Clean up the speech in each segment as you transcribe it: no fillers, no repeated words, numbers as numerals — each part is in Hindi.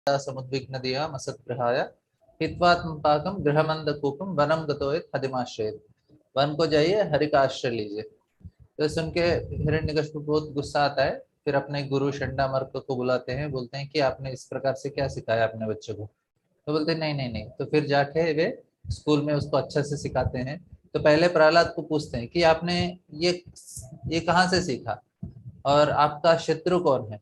समुद्विग्नधिया मसत्प्रहाय हित्वात्मपाकम गृहमंदकूपम वनम गतोयत हदिमाश्रयेत। वन को जाइए, हरि का आश्रय लीजिए। तो सुन के हिरण्यकशिपु को बहुत गुस्सा आता है। फिर अपने गुरु शंडामर्क को बुलाते हैं, बोलते हैं कि आपने इस प्रकार से क्या सिखाया अपने बच्चे को। तो बोलते हैं नहीं नहीं नहीं। तो फिर जाके वे स्कूल में उसको अच्छा से सिखाते हैं। तो पहले प्रहलाद को पूछते हैं कि आपने ये ये कहाँ से सीखा और आपका शत्रु कौन है।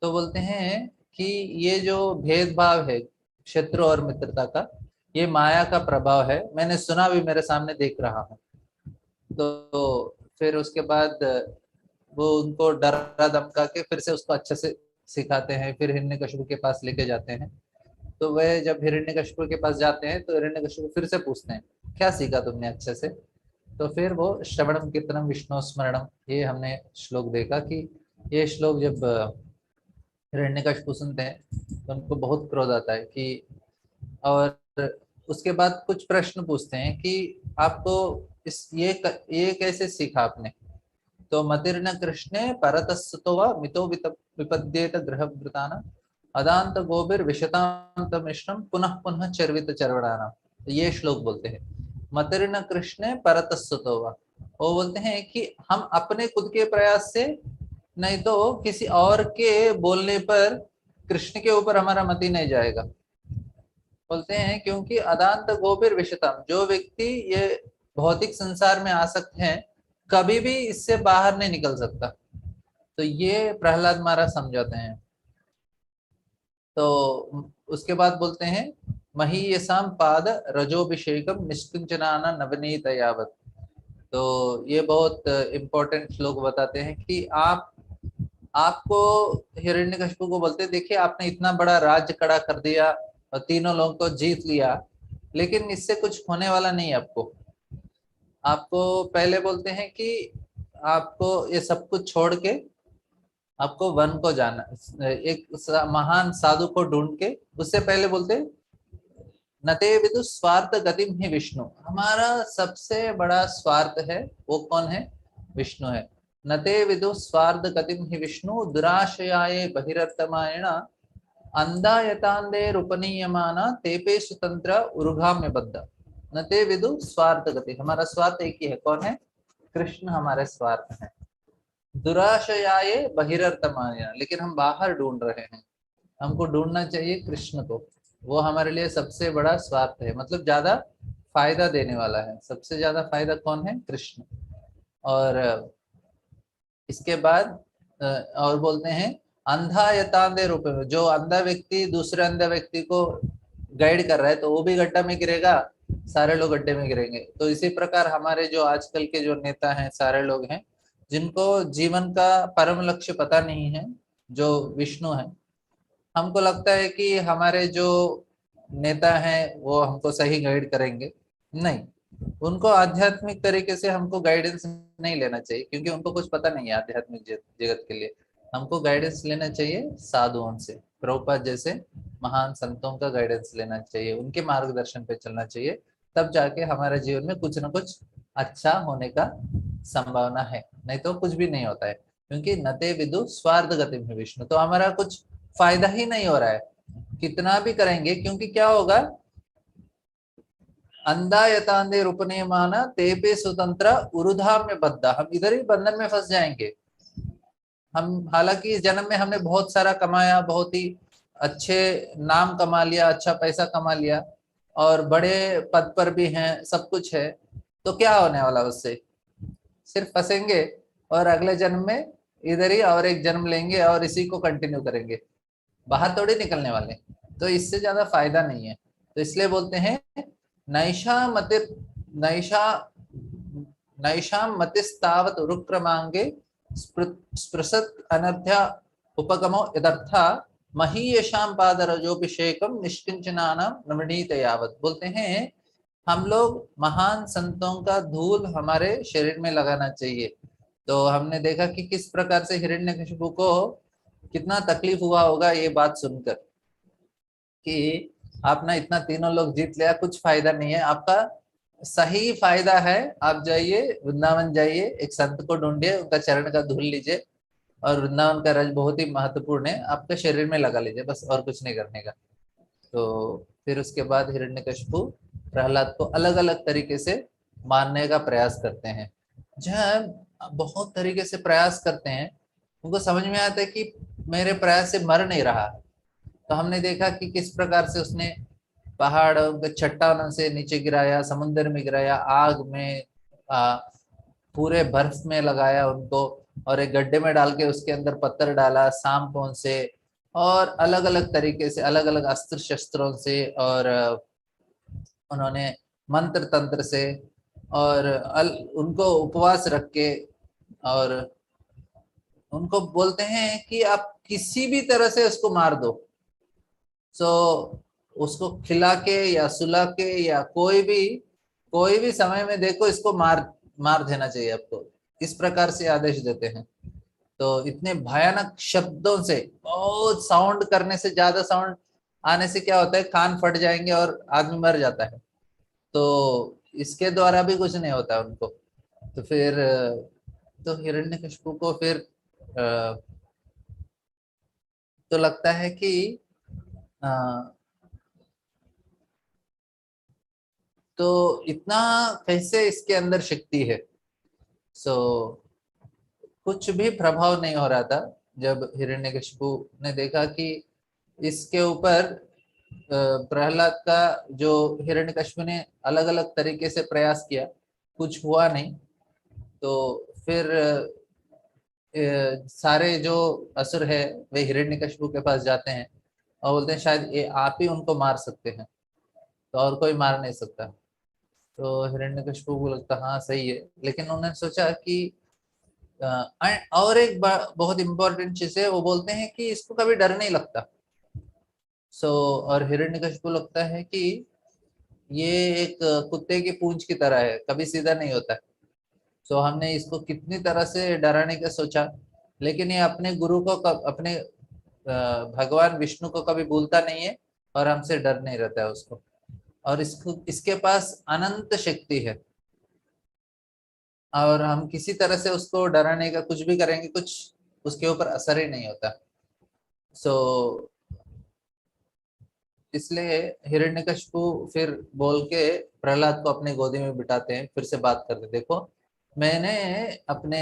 तो बोलते हैं कि ये जो भेदभाव है शत्रु और मित्रता का, ये माया का प्रभाव है, मैंने सुना भी, मेरे सामने देख रहा हूँ। तो फिर उसके बाद वो उनको डरा धमका के फिर से उसको अच्छे से सिखाते हैं। फिर हिरण्यकशिपु के पास लेके जाते हैं। तो वह जब हिरण्यकशिपु के पास जाते हैं तो हिरण्यकशिपु फिर से पूछते हैं क्या सीखा तुमने अच्छे से। तो फिर वो श्रवणम कीर्तनम विष्णु स्मरणम, ये हमने श्लोक देखा कि ये श्लोक जब हिरण्यकशिपु सुनते हैं तो उनको बहुत क्रोध आता है कि, और उसके बाद कुछ प्रश्न पूछते हैं कि आपको ये कैसे सीखा आपने। तो मतिर्न कृष्णे परतस्तुतो वा मितो विपद्येत गृहभृतान अदांत गोबिर विशतांत मिश्रम पुनः पुनः चर्वित चर्वणाना। तो ये श्लोक बोलते हैं मतिर्न कृष्णे परतस्तुतो वा, वो बोलते हैं कि हम अपने खुद के प्रयास से नहीं तो किसी और के बोलने पर कृष्ण के ऊपर हमारा मति नहीं जाएगा। बोलते हैं क्योंकि अदांत गोबिर विशतम, जो व्यक्ति ये भौतिक संसार में आसक्त है कभी भी इससे बाहर नहीं निकल सकता। तो ये प्रहलाद महाराज समझाते हैं। तो उसके बाद बोलते हैं महीयसाम पाद रजोभिषेकम निष्किंचनाना नवनीत यावत। तो ये बहुत इंपॉर्टेंट श्लोक बताते हैं कि आपको हिरण्यकशिपु को बोलते देखिए आपने इतना बड़ा राज्य खड़ा कर दिया और तीनों लोगों को जीत लिया, लेकिन इससे कुछ होने वाला नहीं। आपको पहले बोलते हैं कि आपको ये सब कुछ छोड़ के आपको वन को जाना, एक महान साधु को ढूंढ के। उससे पहले बोलते नते विदु स्वार्थ गतिम ही विष्णु, हमारा सबसे बड़ा स्वार्थ है वो कौन है, विष्णु है। नते विदु स्वार्थ गतिम ही विष्णु दुराशयाये बहिरतमायण अंधायतांदे रूपनीयमाना तेपे सुतंत्र उर्गाम्य बद्ध। नते विदु स्वार्थ गति, हमारा स्वार्थ एक ही है, कौन है, कृष्ण हमारे स्वार्थ है। दुराशयाये बहिरतमायण, लेकिन हम बाहर ढूंढ रहे हैं, हमको ढूंढना चाहिए कृष्ण को, वो हमारे लिए सबसे बड़ा स्वार्थ है, मतलब ज्यादा फायदा देने वाला है। सबसे ज्यादा फायदा कौन है, कृष्ण। और इसके बाद और बोलते हैं अंधा यतांधे रूप में, जो अंधा व्यक्ति दूसरे अंधा व्यक्ति को गाइड कर रहा है तो वो भी गड्ढा में गिरेगा, सारे लोग गड्ढे में गिरेंगे। तो इसी प्रकार हमारे जो आजकल के जो नेता हैं सारे लोग हैं जिनको जीवन का परम लक्ष्य पता नहीं है, जो विष्णु है। हमको लगता है कि हमारे जो नेता हैं वो हमको सही गाइड करेंगे, नहीं, उनको आध्यात्मिक तरीके से हमको गाइडेंस नहीं लेना चाहिए, क्योंकि उनको कुछ पता नहीं है आध्यात्मिक जगत के लिए। हमको गाइडेंस लेना चाहिए साधुओं से, प्रभुपाद जैसे महान संतों का गाइडेंस लेना चाहिए, उनके मार्गदर्शन पे चलना चाहिए। तब जाके हमारे जीवन में कुछ ना कुछ अच्छा होने का संभावना है, नहीं तो कुछ भी नहीं होता है। क्योंकि नते विदु स्वार्थ गति में विष्णु, तो हमारा कुछ फायदा ही नहीं हो रहा है कितना भी करेंगे, क्योंकि क्या होगा, अंधा यतांधे रूपनीयमाना तेपे स्वतंत्र उरुधाम में बद्धा, हम इधर ही बंधन में फंस जाएंगे। हम हालांकि इस जन्म में हमने बहुत सारा कमाया, बहुत ही अच्छे नाम कमा लिया, अच्छा पैसा कमा लिया और बड़े पद पर भी हैं, सब कुछ है, तो क्या होने वाला उससे, सिर्फ फंसेंगे और अगले जन्म में इधर ही और एक जन्म लेंगे और इसी को कंटिन्यू करेंगे, बाहर थोड़ी निकलने वाले। तो इससे ज्यादा फायदा नहीं है। तो इसलिए बोलते हैं नैषा मतिर नैषा नैषाम मतिस्तावत रुक्रमांगे स्पृशत अनध्या उपगमो यदर्था महीयशाम पादरजोभिषेकम निष्किंचनानाम नमनीत यावत। बोलते हैं हम लोग महान संतों का धूल हमारे शरीर में लगाना चाहिए। तो हमने देखा कि किस प्रकार से हिरण्यकशिपु को कितना तकलीफ हुआ होगा ये बात सुनकर कि आपने इतना तीनों लोग जीत लिया, कुछ फायदा नहीं है आपका, सही फायदा है आप जाइए वृंदावन जाइए, एक संत को ढूंढिए, उनका चरण का धूल लीजिए और वृंदावन का रज बहुत ही महत्वपूर्ण है, आपके शरीर में लगा लीजिए बस, और कुछ नहीं करने का। तो फिर उसके बाद हिरण्यकशिपु प्रहलाद को अलग अलग तरीके से मारने का प्रयास करते हैं। जहाँ बहुत तरीके से प्रयास करते हैं, उनको समझ में आता है कि मेरे प्रयास से मर नहीं रहा। तो हमने देखा कि किस प्रकार से उसने पहाड़ चट्टानों से नीचे गिराया, समुद्र में गिराया, आग में, आ, पूरे बर्फ में लगाया उनको, और एक गड्ढे में डाल के उसके अंदर पत्थर डाला सांपों से, और अलग अलग तरीके से अलग अलग अस्त्र शस्त्रों से, और उन्होंने मंत्र तंत्र से, और उनको उपवास रख के, और उनको बोलते हैं कि आप किसी भी तरह से उसको मार दो। सो उसको खिला के या सुला के या कोई भी समय में देखो इसको मार मार देना चाहिए आपको, इस प्रकार से आदेश देते हैं। तो इतने भयानक शब्दों से, बहुत साउंड करने से, ज्यादा साउंड आने से क्या होता है, कान फट जाएंगे और आदमी मर जाता है। तो इसके द्वारा भी कुछ नहीं होता उनको। तो फिर तो हिरण्यकशिपु को फिर तो लगता है कि अ, तो इतना कैसे इसके अंदर शक्ति है। सो कुछ भी प्रभाव नहीं हो रहा था। जब हिरण्यकशिपु ने देखा कि इसके ऊपर प्रहलाद का, जो हिरण्यकशिपु ने अलग अलग तरीके से प्रयास किया, कुछ हुआ नहीं, तो फिर सारे जो असुर है वे हिरण्यकशिपु के पास जाते हैं और बोलते हैं शायद ये आप ही उनको मार सकते हैं, तो और कोई मार नहीं सकता। तो हिरण्यकशिपु को लगता हाँ सही है, लेकिन उन्होंने सोचा कि और एक बहुत इंपॉर्टेंट चीज है, वो बोलते हैं कि इसको कभी डर नहीं लगता। सो और हिरण्यकशिपु लगता है कि ये एक कुत्ते की पूंछ की तरह है, कभी सीधा नहीं होता। सो हमने इसको कितनी तरह से डराने का सोचा, लेकिन ये अपने गुरु को अपने भगवान विष्णु को कभी भूलता नहीं है, और हमसे डर नहीं रहता है उसको। और इसको इसके पास अनंत शक्ति है, और हम किसी तरह से उसको डराने का कुछ भी करेंगे, कुछ उसके ऊपर असर ही नहीं होता। सो इसलिए हिरण्यकशिपु फिर बोल के प्रहलाद को अपने गोदी में बिठाते हैं, फिर से बात करते, देखो मैंने अपने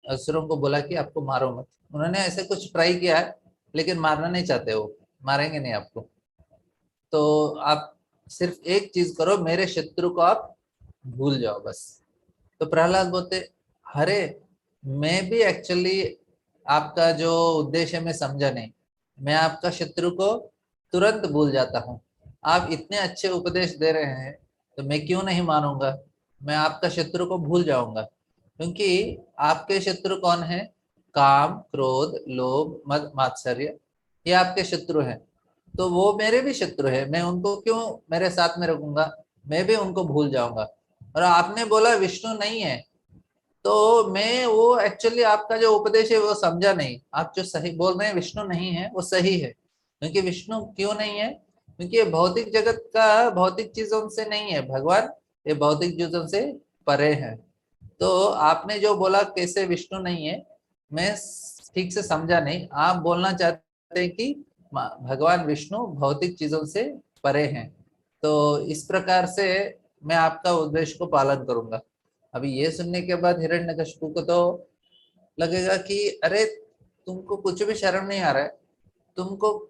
असुरों को बोला कि आपको मारो मत, उन्होंने ऐसे कुछ ट्राई किया है, लेकिन मारना नहीं चाहते, वो मारेंगे नहीं आपको। तो आप सिर्फ एक चीज करो, मेरे शत्रु को आप भूल जाओ बस। तो प्रहलाद बोलते, अरे मैं भी एक्चुअली आपका जो उद्देश्य है मैं समझा नहीं, मैं आपका शत्रु को तुरंत भूल जाता हूँ। आप इतने अच्छे उपदेश दे रहे हैं, तो मैं क्यों नहीं मानूंगा, मैं आपका शत्रु को भूल जाऊंगा। क्योंकि आपके शत्रु कौन है, काम क्रोध लोभ मद मात्सर्य, ये आपके शत्रु हैं। तो वो मेरे भी शत्रु है, मैं उनको क्यों मेरे साथ में रखूंगा, मैं भी उनको भूल जाऊंगा। और आपने बोला विष्णु नहीं है, तो मैं वो एक्चुअली आपका जो उपदेश है वो समझा नहीं। आप जो सही बोल रहे हैं विष्णु नहीं है, वो सही है। क्योंकि विष्णु क्यों नहीं है, क्योंकि ये भौतिक जगत का भौतिक चीजों से नहीं है भगवान, ये भौतिक चीजों से परे है। तो आपने जो बोला कैसे विष्णु नहीं है, मैं ठीक से समझा नहीं। आप बोलना चाहते हैं कि भगवान विष्णु भौतिक चीजों से परे हैं, तो इस प्रकार से मैं आपका उद्देश्य को पालन करूंगा। अभी ये सुनने के बाद हिरण्यकशिपु को तो लगेगा कि अरे तुमको कुछ भी शर्म नहीं आ रहा है, तुमको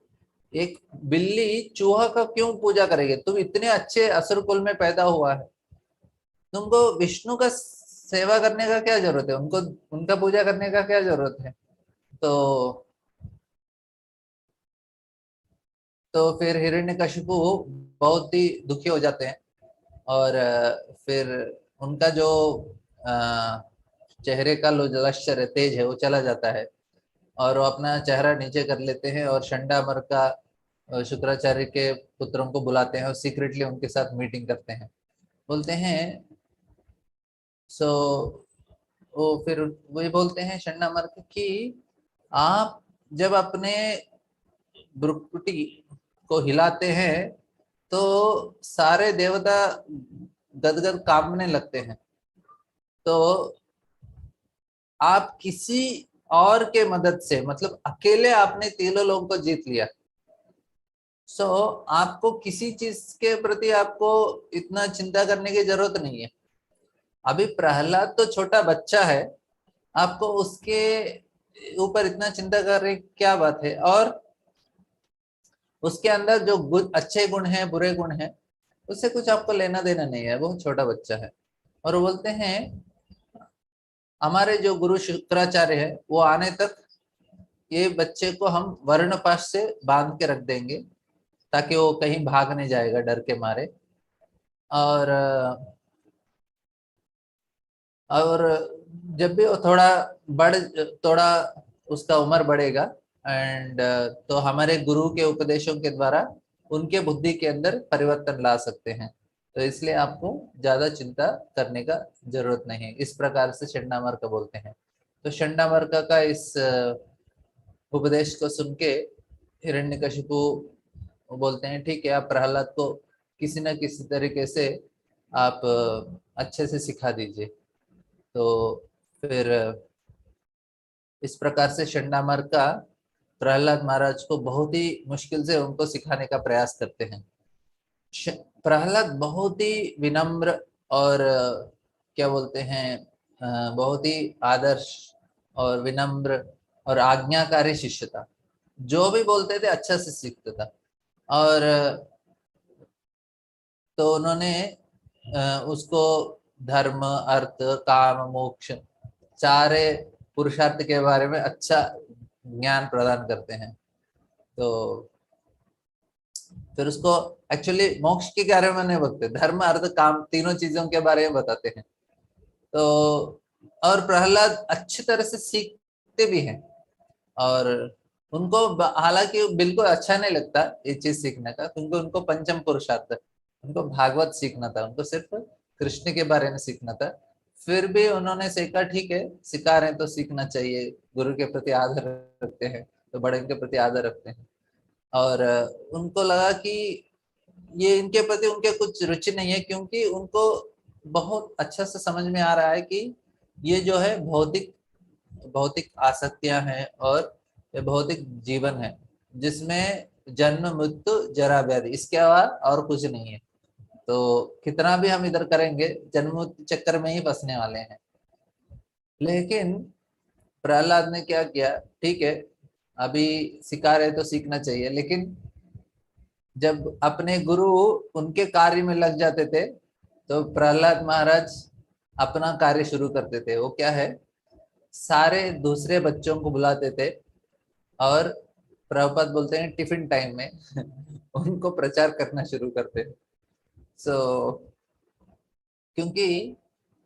एक बिल्ली चूहा का क्यों पूजा करेगी, तुम इतने अच्छे असुर कुल में पैदा हुआ है, तुमको विष्णु का सेवा करने का क्या जरूरत है, उनको उनका पूजा करने का क्या जरूरत है। तो तो फिर हिरण्यकशिपु बहुत ही दुखी हो जाते हैं, और फिर उनका जो अ, चेहरे का जो लश्कर है, तेज है, वो चला जाता है, और वो अपना चेहरा नीचे कर लेते हैं, और शंडामर का शुक्राचार्य के पुत्रों को बुलाते हैं और सीक्रेटली उनके साथ मीटिंग करते हैं। बोलते हैं, सो वो फिर वही बोलते हैं शंडामर कि आप जब अपने भ्रुकुटी को हिलाते हैं तो सारे देवता गदगद कांपने लगते हैं। तो आप किसी और के मदद से, मतलब अकेले आपने तीनों लोगों को जीत लिया। सो आपको किसी चीज के प्रति आपको इतना चिंता करने की जरूरत नहीं है। अभी प्रहलाद तो छोटा बच्चा है, आपको उसके ऊपर इतना चिंता कर रहे क्या बात है। और उसके अंदर जो अच्छे गुण हैं बुरे गुण हैं उससे कुछ आपको लेना देना नहीं है, वो छोटा बच्चा है। और वो बोलते हैं हमारे जो गुरु शुक्राचार्य है वो आने तक ये बच्चे को हम वर्ण पाश से बांध के रख देंगे ताकि वो कहीं भाग नहीं जाएगा डर के मारे। और और जब भी वो थोड़ा उसका उम्र बढ़ेगा एंड तो हमारे गुरु के उपदेशों के द्वारा उनके बुद्धि के अंदर परिवर्तन ला सकते हैं। तो इसलिए आपको ज्यादा चिंता करने का जरूरत नहीं है। इस प्रकार से चंडामार्का बोलते हैं। तो चंडामार्का का इस उपदेश को सुन के हिरण्यकशिपु बोलते हैं ठीक है, आप प्रहलाद को किसी न किसी तरीके से आप अच्छे से सिखा दीजिए। तो फिर इस प्रकार से चंडामार्का प्रहलाद महाराज को बहुत ही मुश्किल से उनको सिखाने का प्रयास करते हैं। प्रहलाद बहुत ही विनम्र और क्या बोलते हैं बहुत ही आदर्श और विनम्र और आज्ञाकारी शिष्य था। जो भी बोलते थे अच्छा से सीखता था। और तो उन्होंने उसको धर्म अर्थ काम मोक्ष चारे पुरुषार्थ के बारे में अच्छा ज्ञान प्रदान करते हैं। तो फिर उसको एक्चुअली मोक्ष के बारे में नहीं बताते, धर्म अर्थ काम तीनों चीजों के बारे में बताते हैं। तो और प्रहलाद अच्छी तरह से सीखते भी हैं। और उनको हालांकि बिल्कुल अच्छा नहीं लगता ये चीज सीखने का, क्योंकि उनको पंचम पुरुषार्थ, उनको भागवत सीखना था, उनको सिर्फ कृष्ण के बारे में सीखना था। फिर भी उन्होंने सीखा ठीक है, सिखा रहे हैं तो सीखना चाहिए, गुरु के प्रति आदर रखते हैं तो बड़े के प्रति आदर रखते हैं। और उनको लगा कि ये इनके प्रति उनके कुछ रुचि नहीं है, क्योंकि उनको बहुत अच्छा से समझ में आ रहा है कि ये जो है भौतिक भौतिक आसक्तियां हैं और ये भौतिक जीवन है जिसमें जन्म मृत्यु जरा व्याधि इसके अलावा और कुछ नहीं है। तो कितना भी हम इधर करेंगे जन्म मृत्यु चक्कर में ही फंसने वाले हैं। लेकिन प्रहलाद ने क्या किया, ठीक है अभी सिखा रहे तो सीखना चाहिए, लेकिन जब अपने गुरु उनके कार्य में लग जाते थे तो प्रहलाद महाराज अपना कार्य शुरू करते थे। वो क्या है, सारे दूसरे बच्चों को बुलाते थे और प्रभुपाद बोलते हैं टिफिन टाइम में उनको प्रचार करना शुरू करते। सो क्योंकि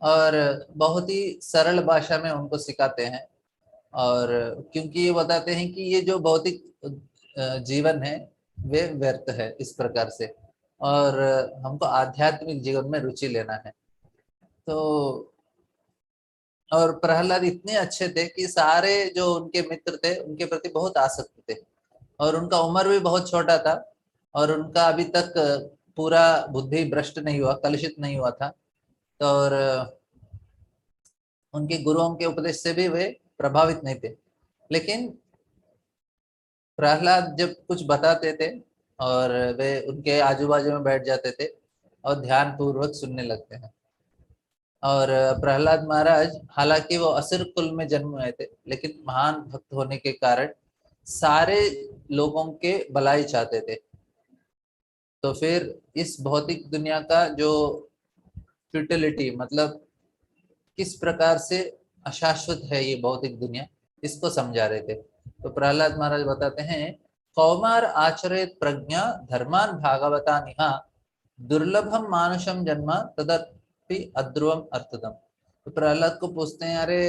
और बहुत ही सरल भाषा में उनको सिखाते हैं। और क्योंकि ये बताते हैं कि ये जो भौतिक जीवन है वे व्यर्थ है इस प्रकार से, और हमको आध्यात्मिक जीवन में रुचि लेना है। तो और प्रहलाद इतने अच्छे थे कि सारे जो उनके मित्र थे उनके प्रति बहुत आसक्त थे। और उनका उम्र भी बहुत छोटा था और उनका अभी तक पूरा बुद्धि भ्रष्ट नहीं हुआ, कलुषित नहीं हुआ था। तो और उनके गुरुओं के उपदेश से भी वे प्रभावित नहीं थे। लेकिन प्रहलाद जब कुछ बताते थे और वे उनके आजू बाजू में बैठ जाते थे और ध्यान पूर्वक सुनने लगते हैं। और प्रहलाद महाराज हालांकि वो असुर कुल में जन्म हुए थे, लेकिन महान भक्त होने के कारण सारे लोगों के भलाई चाहते थे। तो फिर इस भौतिक दुनिया का जो फ्यूटिलिटी, मतलब किस प्रकार से अशाश्वत है ये भौतिक दुनिया, इसको समझा रहे थे। तो प्रहलाद महाराज बताते हैं कौमार आचरित प्रज्ञा धर्मान भागवता निहा दुर्लभम मानुषम जन्म तदपि अध्रुवम अर्थदम। तो प्रहलाद को पूछते हैं अरे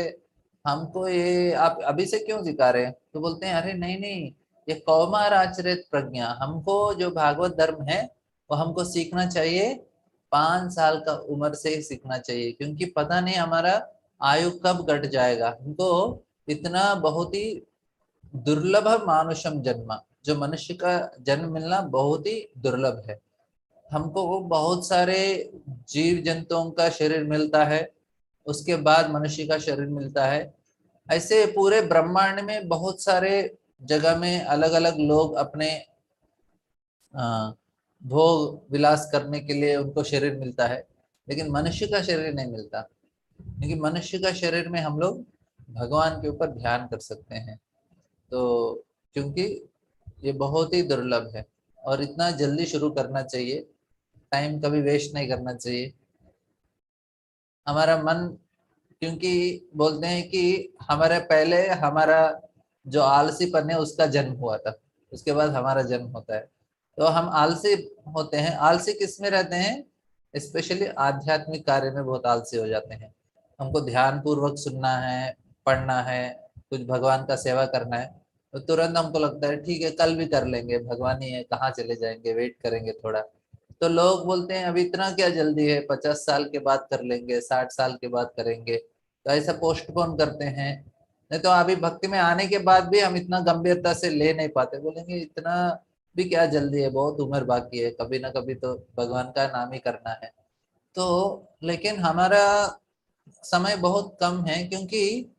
हमको ये आप अभी से क्यों सिखा रहे हैं। तो बोलते हैं अरे नहीं नहीं, ये कौमार आचरित प्रज्ञा, हमको जो भागवत धर्म है वो हमको सीखना चाहिए 5 साल का उम्र से ही सीखना चाहिए, क्योंकि पता नहीं हमारा आयु कब घट जाएगा। हमको इतना बहुत ही दुर्लभ मानुषम जन्म, जो मनुष्य का जन्म मिलना बहुत ही दुर्लभ है। हमको वो बहुत सारे जीव जंतुओं का शरीर मिलता है, उसके बाद मनुष्य का शरीर मिलता है। ऐसे पूरे ब्रह्मांड में बहुत सारे जगह में अलग अलग लोग अपने भोग विलास करने के लिए उनको शरीर मिलता है, लेकिन मनुष्य का शरीर नहीं मिलता, क्योंकि मनुष्य का शरीर में हम लोग भगवान के ऊपर ध्यान कर सकते हैं। तो क्योंकि ये बहुत ही दुर्लभ है और इतना जल्दी शुरू करना चाहिए, टाइम कभी वेस्ट नहीं करना चाहिए। हमारा मन, क्योंकि बोलते हैं कि हमारे पहले हमारा जो आलसीपन है उसका जन्म हुआ था, उसके बाद हमारा जन्म होता है। तो हम आलसी होते हैं। आलसी किस में रहते हैं? स्पेशली आध्यात्मिक कार्य में बहुत आलसी हो जाते हैं। हमको ध्यान पूर्वक सुनना है, पढ़ना है, कुछ भगवान का सेवा करना है, तो तुरंत हमको लगता है ठीक है कल भी कर लेंगे, भगवान ही है, कहाँ चले जाएंगे, वेट करेंगे थोड़ा। तो लोग बोलते हैं अभी इतना क्या जल्दी है, 50 साल के बाद कर लेंगे, 60 साल के बाद करेंगे, तो ऐसा पोस्टपोन करते हैं। नहीं तो अभी भक्ति में आने के बाद भी हम इतना गंभीरता से ले नहीं पाते, बोलेंगे इतना भी क्या जल्दी है, बहुत उम्र बाकी है, कभी ना कभी तो भगवान का नाम ही करना है। तो लेकिन हमारा समय बहुत कम है, क्योंकि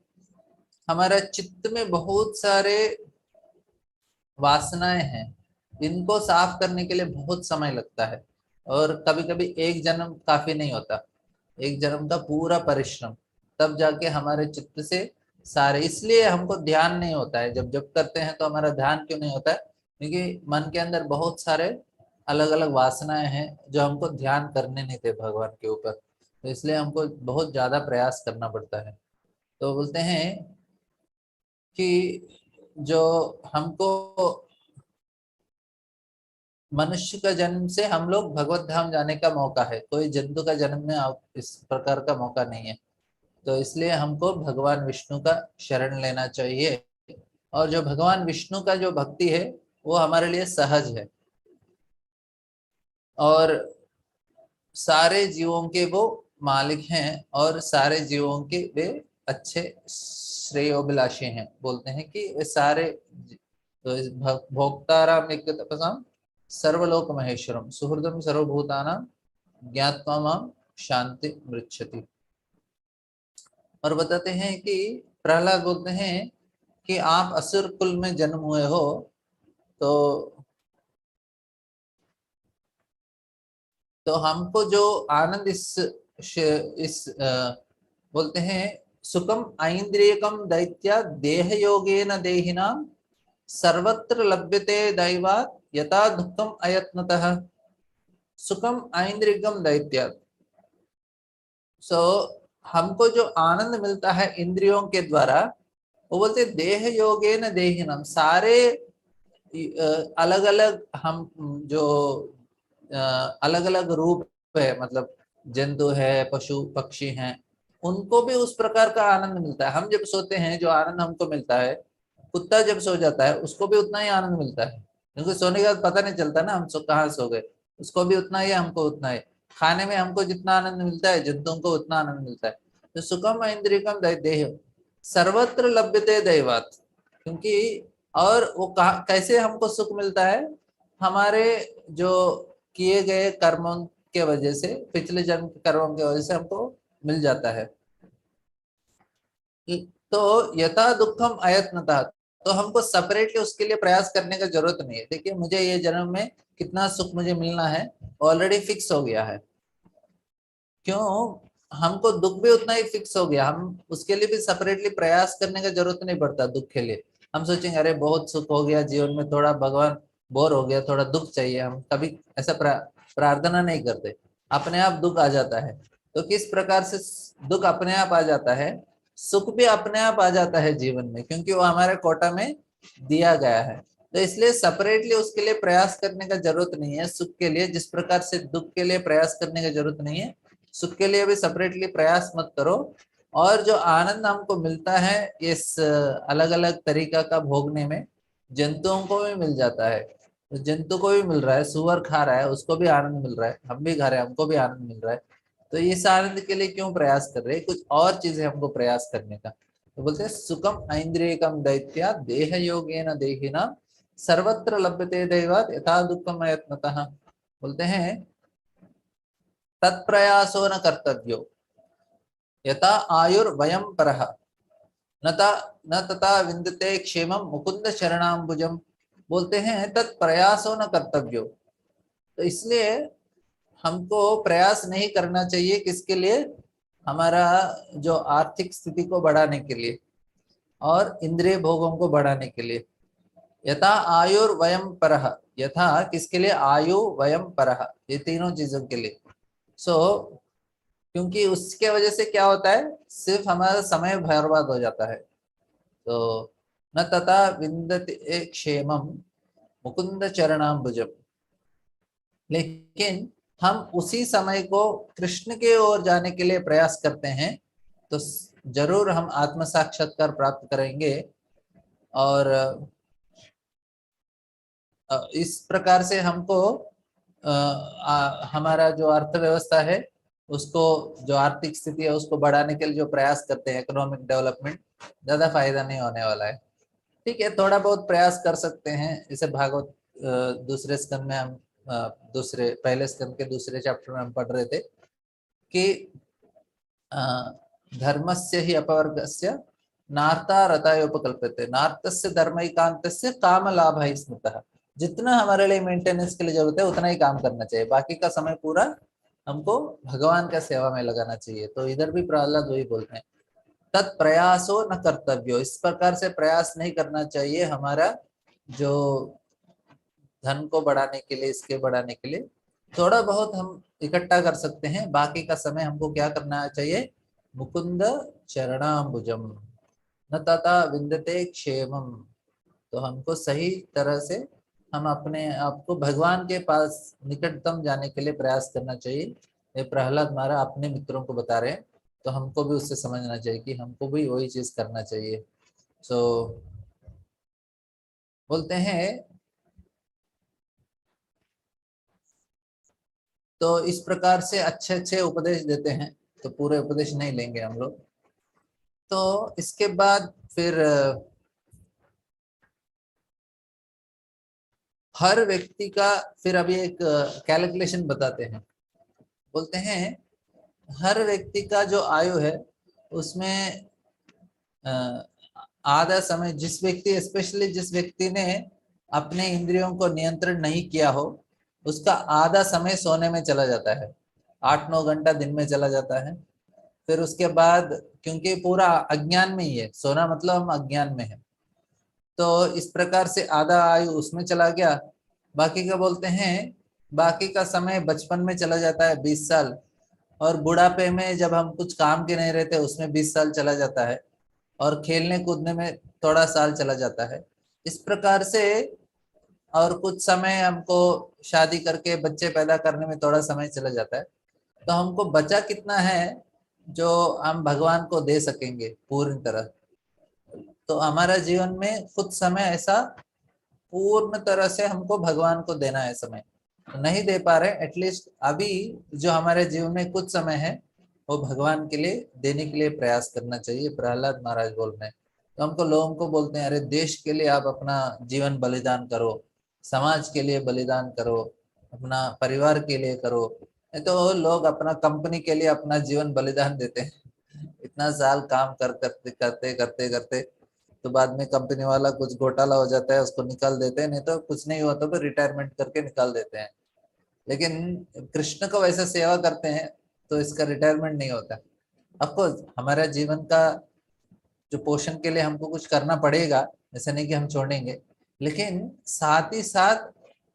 हमारा चित्त में बहुत सारे वासनाएं हैं, इनको साफ करने के लिए बहुत समय लगता है। और कभी कभी एक जन्म काफी नहीं होता, एक जन्म का पूरा परिश्रम, तब जाके हमारे चित्त से सारे, इसलिए हमको ध्यान नहीं होता है। जब जब करते हैं तो हमारा ध्यान क्यों नहीं होता है? क्योंकि मन के अंदर बहुत सारे अलग अलग वासनाएं हैं जो हमको ध्यान करने नहीं थे भगवान के ऊपर, तो इसलिए हमको बहुत ज्यादा प्रयास करना पड़ता है। तो बोलते हैं कि जो हमको मनुष्य का जन्म से हम लोग भगवत धाम जाने का मौका है, कोई जंतु का जन्म में इस प्रकार का मौका नहीं है। तो इसलिए हमको भगवान विष्णु का शरण लेना चाहिए। और जो भगवान विष्णु का जो भक्ति है वो हमारे लिए सहज है, और सारे जीवों के वो मालिक हैं, और सारे जीवों के वे अच्छे श्रेयोभिलाषी हैं। बोलते हैं कि वे सारे, तो इस भोक्ताराम तपसाम सर्वलोक महेश्वरम सुहृदम सर्वभूतानां ज्ञात्वा माम शांति मृच्छति। और बताते हैं कि प्रहलाद बोलते हैं कि आप असुर कुल में जन्म हुए हो, तो हमको जो आनंद बोलते हैं सुखम ऐन्द्रियकम दैत्या देह योगेन देहिना सर्वत्र लभ्यते दैवात यथा दुखम अयत्नतः सुखम ऐन्द्रियकम दैत्या। सो हमको जो आनंद मिलता है इंद्रियों के द्वारा, वो बोलते देह योगेन देहिनम, सारे अलग अलग हम जो अलग अलग रूप है, मतलब जंतु है, पशु पक्षी हैं, उनको भी उस प्रकार का आनंद मिलता है। हम जब सोते हैं जो आनंद हमको मिलता है, कुत्ता जब सो जाता है उसको भी उतना ही आनंद मिलता है, क्योंकि सोने के बाद पता नहीं चलता ना हम कहाँ सो गए। उसको भी उतना ही, हमको उतना ही। खाने में हमको जितना आनंद मिलता है जंतुओं को उतना आनंद मिलता है। तो सुखम इंद्रियकम देह सर्वत्र लभ्यते दैवात, क्योंकि और वो कैसे हमको सुख मिलता है? हमारे जो किए गए कर्मों के वजह से, पिछले जन्म के कर्मों की वजह से हमको मिल जाता है। तो यथा दुखम अयत्नता, तो हमको सेपरेटली उसके लिए प्रयास करने का जरूरत नहीं है। देखिए मुझे ये जन्म में कितना सुख मुझे मिलना है, ऑलरेडी फिक्स हो गया है। क्यों? हमको दुख भी उतना ही फिक्स हो गया, हम उसके लिए भी सेपरेटली प्रयास करने का जरूरत नहीं पड़ता। दुख के लिए हम सोचेंगे अरे बहुत सुख हो गया जीवन में, थोड़ा भगवान बोर हो गया, थोड़ा दुख चाहिए, हम कभी ऐसा प्रार्थना नहीं करते, अपने आप दुख आ जाता है। तो किस प्रकार से दुख अपने आप आ जाता है, सुख भी अपने आप आ जाता है जीवन में, क्योंकि वो हमारे कोटा में दिया गया है। तो इसलिए सेपरेटली उसके लिए प्रयास करने का जरूरत नहीं है। सुख के लिए जिस प्रकार से दुख के लिए प्रयास करने की जरूरत नहीं है, सुख के लिए भी सेपरेटली प्रयास मत करो। और जो आनंद हमको मिलता है इस अलग अलग तरीका का भोगने में, जंतुओं को भी मिल जाता है। तो जंतु को भी मिल रहा है, सुअर खा रहा है उसको भी आनंद मिल रहा है, हम भी खा रहे हैं हमको भी आनंद मिल रहा है। तो इस आनंद के लिए क्यों प्रयास कर रहे हैं? कुछ और चीजें हमको प्रयास करने का। तो बोलते हैं सुखम ऐन्द्रियकम दैत्या देह योगेन देहिना सर्वत्र लभ्यते दैवात यथा दुखम अयत्नतः। बोलते हैं तत्प्रयासो न कर्तव्यो यथा आयुर्वयम परः न तथा विंदते क्षेमम मुकुंद शरणाम्बुजम, बोलते हैं तत् प्रयासो न कर्तव्यो। तो इसलिए हमको प्रयास नहीं करना चाहिए, किसके लिए? हमारा जो आर्थिक स्थिति को बढ़ाने के लिए और इंद्रिय भोगों को बढ़ाने के लिए। यथा आयुर्वयम परह, यथा किसके लिए? आयु वयम परह, ये तीनों चीजों के लिए। सो क्योंकि उसके वजह से क्या होता है, सिर्फ हमारा समय बर्बाद हो जाता है। तो न तथा विंदते क्षेमम मुकुंद चरणाम्बुजम, लेकिन हम उसी समय को कृष्ण के ओर जाने के लिए प्रयास करते हैं तो जरूर हम आत्म साक्षात्कार प्राप्त करेंगे। और इस प्रकार से हमको हमारा जो अर्थव्यवस्था है उसको, जो आर्थिक स्थिति है उसको बढ़ाने के लिए जो प्रयास करते हैं, इकोनॉमिक डेवलपमेंट, ज्यादा फायदा नहीं होने वाला है। ठीक है, थोड़ा बहुत प्रयास कर सकते हैं। जैसे भागवत दूसरे स्कंद में हम दूसरे पहले स्कंद के दूसरे चैप्टर में हम पढ़ रहे थे कि धर्मस्य ही अपवर्गस्य नार्ता रतायोपकल्प्यते, नार्तस्य धर्मैकांतस्य काम लाभ है स्मृतः। जितना हमारे लिए मेंटेनेंस के लिए जरूरत है उतना ही काम करना चाहिए, बाकी का समय पूरा हमको भगवान का सेवा में लगाना चाहिए। तो इधर भी प्रहलाद वही बोलते हैं, तत्प्रयासो न कर्तव्यो, इस प्रकार से प्रयास नहीं करना चाहिए हमारा जो धन को बढ़ाने के लिए, इसके बढ़ाने के लिए। थोड़ा बहुत हम इकट्ठा कर सकते हैं, बाकी का समय हमको क्या करना चाहिए? मुकुंद चरणाम्बुजम न तथा विंदते क्षेमम। तो हमको सही तरह से हम अपने आप को भगवान के पास निकटतम जाने के लिए प्रयास करना चाहिए। ये प्रहलाद महाराज अपने मित्रों को बता रहे हैं, तो हमको भी उससे समझना चाहिए कि हमको भी वही चीज करना चाहिए। सो बोलते हैं, तो इस प्रकार से अच्छे अच्छे उपदेश देते हैं, तो पूरे उपदेश नहीं लेंगे हम लोग। तो इसके बाद फिर हर व्यक्ति का फिर अभी एक कैलकुलेशन बताते हैं। बोलते हैं हर व्यक्ति का जो आयु है उसमें आधा समय, जिस व्यक्ति, स्पेशली जिस व्यक्ति ने अपने इंद्रियों को नियंत्रण नहीं किया हो, उसका आधा समय सोने में चला जाता है। 8-9 घंटा दिन में चला जाता है। फिर उसके बाद, क्योंकि पूरा अज्ञान में ही है, सोना मतलब हम अज्ञान में है, तो इस प्रकार से आधा आयु उसमें चला गया। बाकी का बोलते हैं, बाकी का समय बचपन में चला जाता है 20 साल, और बुढ़ापे में जब हम कुछ काम के नहीं रहते उसमें 20 साल चला जाता है, और खेलने कूदने में थोड़ा साल चला जाता है। इस प्रकार से, और कुछ समय हमको शादी करके बच्चे पैदा करने में थोड़ा समय चला जाता है। तो हमको बचा कितना है जो हम भगवान को दे सकेंगे पूर्ण तरह? तो हमारा जीवन में कुछ समय ऐसा पूर्ण तरह से हमको भगवान को देना है समय, नहीं दे पा रहे, एटलीस्ट अभी जो हमारे जीवन में कुछ समय है वो भगवान के लिए देने के लिए प्रयास करना चाहिए। प्रहलाद महाराज बोल रहे हैं। तो हमको लोगों को बोलते हैं, अरे देश के लिए आप अपना जीवन बलिदान करो, समाज के लिए बलिदान करो, अपना परिवार के लिए करो। नहीं तो लोग अपना कंपनी के लिए अपना जीवन बलिदान देते हैं, इतना साल काम करते करते करते करते, तो बाद में कंपनी वाला कुछ घोटाला हो जाता है, उसको निकाल देते हैं, नहीं तो कुछ नहीं हुआ तो फिर रिटायरमेंट करके निकाल देते हैं। लेकिन कृष्ण को वैसे सेवा करते हैं तो इसका रिटायरमेंट नहीं होता। ऑफकोर्स हमारा जीवन का जो पोषण के लिए हमको कुछ करना पड़ेगा, ऐसा नहीं कि हम छोड़ेंगे, लेकिन साथ ही साथ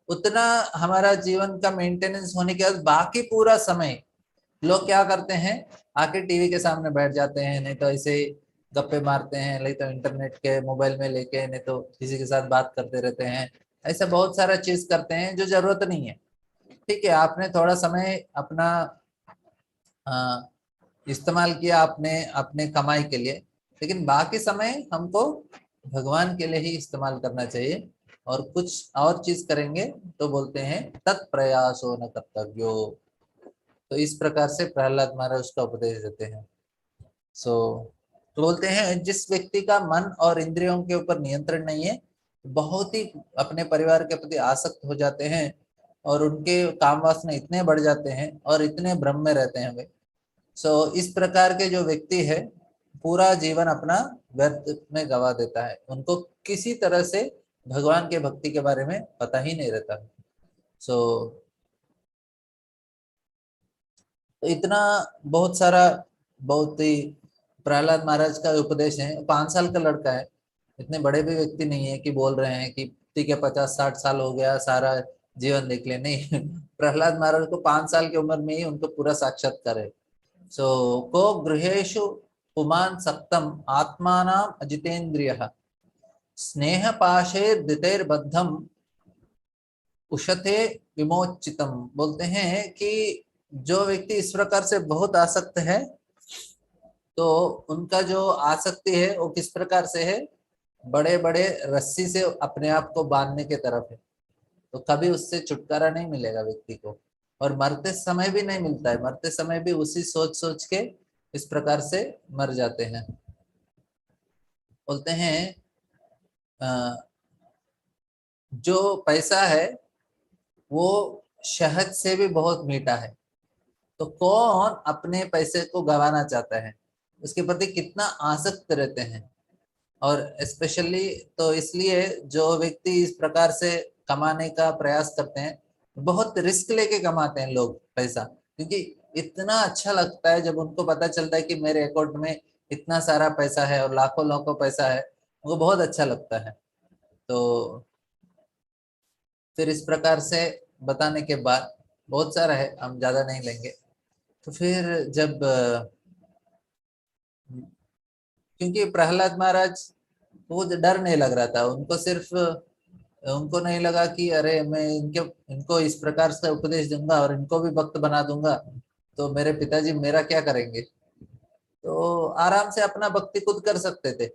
उतना हमारा जीवन का मेंटेनेंस होने के बाद बाकी पूरा समय लोग क्या करते हैं, आके टीवी के सामने बैठ जाते हैं, नहीं तो ऐसे गप्पे मारते हैं, नहीं तो इंटरनेट के मोबाइल में लेके, नहीं तो किसी के साथ बात करते रहते हैं। ऐसा बहुत सारा चीज करते हैं जो जरूरत नहीं है। ठीक है, आपने थोड़ा समय अपना इस्तेमाल किया आपने अपने कमाई के लिए, लेकिन बाकी समय हमको भगवान के लिए ही इस्तेमाल करना चाहिए। और कुछ और चीज करेंगे तो बोलते हैं तत्प्रयासो न कर्तव्यो। तो इस प्रकार से प्रहलाद महाराज उसका उपदेश देते हैं। सो तो बोलते हैं जिस व्यक्ति का मन और इंद्रियों के ऊपर नियंत्रण नहीं है, बहुत ही अपने परिवार के प्रति आसक्त हो जाते हैं, और उनके काम वासना इतने बढ़ जाते हैं और इतने भ्रम में रहते हैं वे। सो इस प्रकार के जो व्यक्ति है पूरा जीवन अपना व्यर्थ में गवा देता है। उनको किसी तरह से भगवान के भक्ति के बारे में पता ही नहीं रहता। सो तो इतना बहुत सारा, बहुत ही प्रहलाद महाराज का उपदेश है। 5 साल का लड़का है, इतने बड़े भी व्यक्ति नहीं है कि बोल रहे हैं कि ठीक है 50-60 साल हो गया सारा जीवन देख ले, नहीं। प्रहलाद महाराज को 5 साल की उम्र में ही उनको पूरा साक्षात्कार है। सो को गृहेशु पुमान् सक्तम आत्मानाम अजितेन्द्रियः स्नेह पाशे दितैर्बद्धम उशते विमोचितम। बोलते हैं कि जो व्यक्ति इस प्रकार से बहुत आसक्त है, तो उनका जो आसक्ति है वो किस प्रकार से है, बड़े बड़े रस्सी से अपने आप को बांधने के तरफ है। तो कभी उससे छुटकारा नहीं मिलेगा व्यक्ति को, और मरते समय भी नहीं मिलता है। मरते समय भी उसी सोच सोच के इस प्रकार से मर जाते हैं। बोलते हैं जो पैसा है वो शहद से भी बहुत मीठा है। तो कौन अपने पैसे को गंवाना चाहता है, उसके प्रति कितना आसक्त रहते हैं। और स्पेशली तो इसलिए जो व्यक्ति इस प्रकार से कमाने का प्रयास करते हैं, बहुत रिस्क लेके कमाते हैं लोग पैसा, क्योंकि इतना अच्छा लगता है जब उनको पता चलता है कि मेरे अकाउंट में इतना सारा पैसा है और लाखों लाखों पैसा है, उनको बहुत अच्छा लगता है। तो फिर इस प्रकार से बताने के बाद, बहुत सारा है, हम ज्यादा नहीं लेंगे। तो फिर जब क्योंकि प्रहलाद महाराज वो डर नहीं लग रहा था उनको, सिर्फ उनको नहीं लगा कि अरे मैं इनके इनको इस प्रकार से उपदेश दूंगा और इनको भी भक्त बना दूंगा तो मेरे पिताजी मेरा क्या करेंगे। तो आराम से अपना भक्ति खुद कर सकते थे।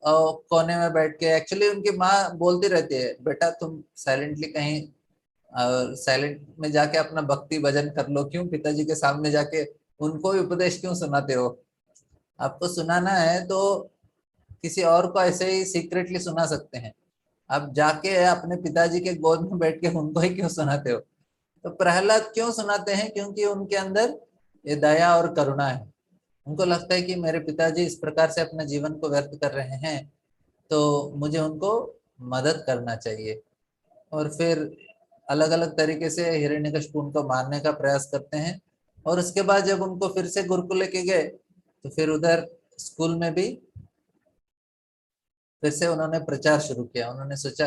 और कोने में बैठ के, एक्चुअली उनकी माँ बोलती रहती है बेटा तुम साइलेंटली कहीं साइलेंट में जाके अपना भक्ति भजन कर लो, क्यों पिताजी के सामने जाके उनको ही उपदेश क्यों सुनाते हो। आपको सुनाना है तो किसी और को ऐसे ही सीक्रेटली सुना सकते हैं, आप जाके अपने पिताजी के गोद में बैठ के उनको ही क्यों सुनाते हो। तो प्रहलाद क्यों सुनाते हैं, क्योंकि उनके अंदर ये दया और करुणा है। उनको लगता है कि मेरे पिताजी इस प्रकार से अपने जीवन को व्यर्थ कर रहे हैं, तो मुझे उनको मदद करना चाहिए। और फिर अलग अलग तरीके से हिरण्यकशिपु उनको मारने का प्रयास करते हैं। और उसके बाद जब उनको फिर से गुरुकुल लेके गए, तो फिर उधर स्कूल में भी फिर से उन्होंने प्रचार शुरू किया। उन्होंने सोचा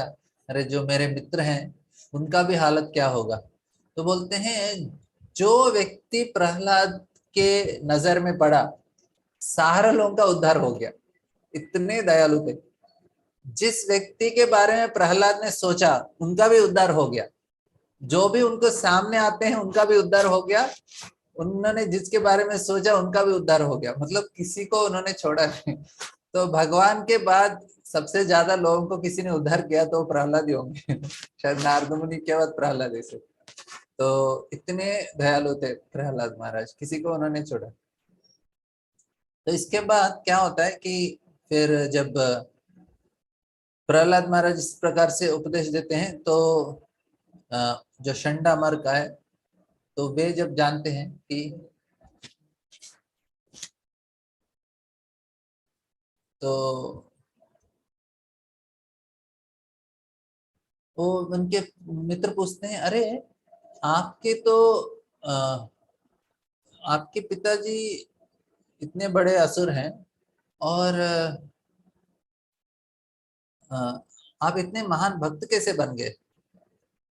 अरे जो मेरे मित्र हैं उनका भी हालत क्या होगा। तो बोलते हैं जो व्यक्ति प्रहलाद के नजर में पड़ा, सारे लोगों का उद्धार हो गया, इतने दयालु थे। जिस व्यक्ति के बारे में प्रहलाद ने सोचा उनका भी उद्धार हो गया, जो भी उनको सामने आते हैं उनका भी उद्धार हो गया, उन्होंने जिसके बारे में सोचा उनका भी उद्धार हो गया, मतलब किसी को उन्होंने छोड़ा नहीं। तो भगवान के बाद सबसे ज्यादा लोगों को किसी ने उद्धार किया तो प्रहलाद ही होंगे। शायद नारद मुनि के बाद प्रहलाद ऐसे। तो इतने दयालु थे प्रहलाद महाराज, किसी को उन्होंने छोड़ा। तो इसके बाद क्या होता है कि फिर जब प्रहलाद महाराज इस प्रकार से उपदेश देते हैं, तो जो शंडा मार्ग का है, तो वे जब जानते हैं कि तो वो उनके मित्र पूछते हैं अरे आपके तो अ, आपके पिताजी इतने बड़े असुर हैं, और अ, आप इतने महान भक्त कैसे बन गए,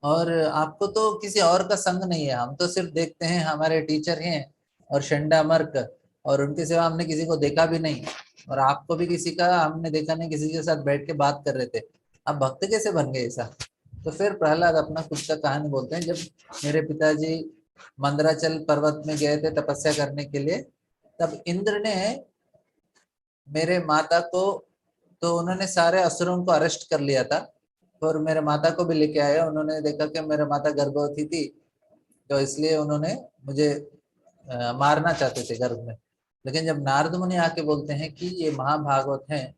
और आपको तो किसी और का संग नहीं है, हम तो सिर्फ देखते हैं हमारे टीचर हैं और शंडा मर्क, और उनके सिवा हमने किसी को देखा भी नहीं, और आपको भी किसी का हमने देखा नहीं, किसी के साथ बैठ के बात कर रहे थे, आप भक्त कैसे बन गए ऐसा। तो फिर प्रहलाद अपना खुद का कहानी बोलते हैं, जब मेरे पिताजी मंदराचल पर्वत में गए थे तपस्या करने के लिए, तब इंद्र ने मेरे माता को, तो उन्होंने सारे असुरों को अरेस्ट कर लिया था, और मेरे माता को भी लेके आए। उन्होंने देखा कि मेरे माता गर्भवती थी, तो इसलिए उन्होंने मुझे मारना चाहते थे गर्भ में। लेकिन जब नारद मुनि आके बोलते हैं कि ये महाभागवत हैं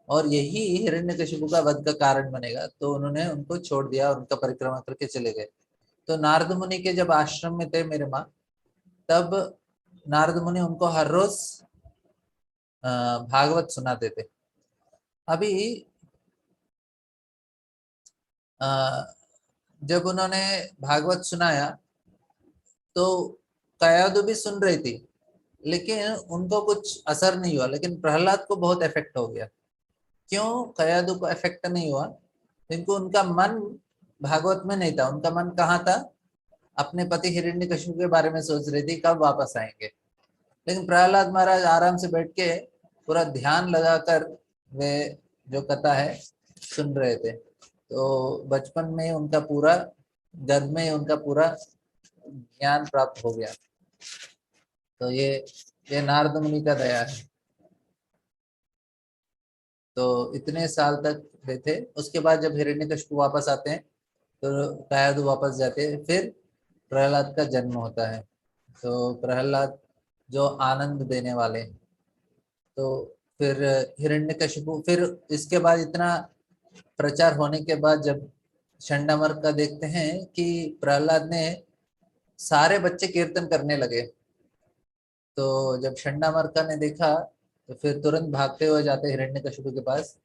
और यही हिरण्यकशिपु का वध का कारण बनेगा, तो उन्होंने उनको छोड़ दिया और उनका परिक्रमा करके चले गए। तो नारद मुनि के जब आश्रम में थे मेरे माँ, तब नारद मुनि उनको हर रोज भागवत सुनाते थे। अभी जब उन्होंने भागवत सुनाया तो कयादु भी सुन रही थी, लेकिन उनको कुछ असर नहीं हुआ, लेकिन प्रहलाद को बहुत इफेक्ट हो गया। क्यों कयादु को इफेक्ट नहीं हुआ? क्योंकि उनका मन भागवत में नहीं था, उनका मन कहाँ था? अपने पति हिरण्यकशिपु के बारे में सोच रही थी, कब वापस आएंगे। लेकिन प्रहलाद महाराज आराम से बैठ के पूरा ध्यान लगाकर वे जो कथा है सुन रहे थे। तो बचपन में उनका पूरा, गर्भ में उनका पूरा ज्ञान प्राप्त हो गया। तो ये नारद मुनि का दया है। तो इतने साल तक वे थे। उसके बाद जब हिरण्यकशिपु वापस आते हैं तो कयादु वापस जाते हैं, फिर प्रहलाद का जन्म होता है। तो प्रहलाद जो आनंद देने वाले, तो फिर हिरण्यकशिपु, फिर इसके बाद इतना प्रचार होने के बाद जब चंडामर्क का देखते हैं कि प्रहलाद ने सारे बच्चे कीर्तन करने लगे, तो जब चंडामर्का ने देखा तो फिर तुरंत भागते हुए जाते हिरण्यकशिपु के पास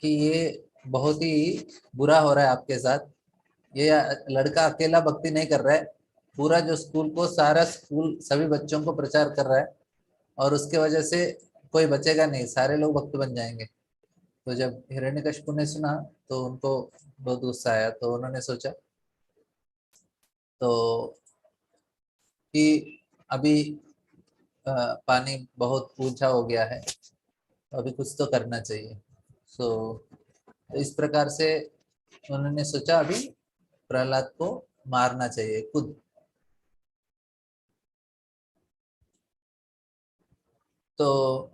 कि ये बहुत ही बुरा हो रहा है आपके साथ। ये लड़का अकेला भक्ति नहीं कर रहा है, पूरा जो स्कूल को, सारा स्कूल सभी बच्चों को प्रचार कर रहा है, और उसके वजह से कोई बचेगा नहीं, सारे लोग भक्त बन जाएंगे। तो जब हिरण्यकशिपु ने सुना तो उनको बहुत गुस्सा आया। तो उन्होंने सोचा तो कि अभी पानी बहुत ऊंचा हो गया है, तो अभी कुछ तो करना चाहिए। सो तो इस प्रकार से उन्होंने सोचा अभी प्रहलाद को मारना चाहिए खुद। तो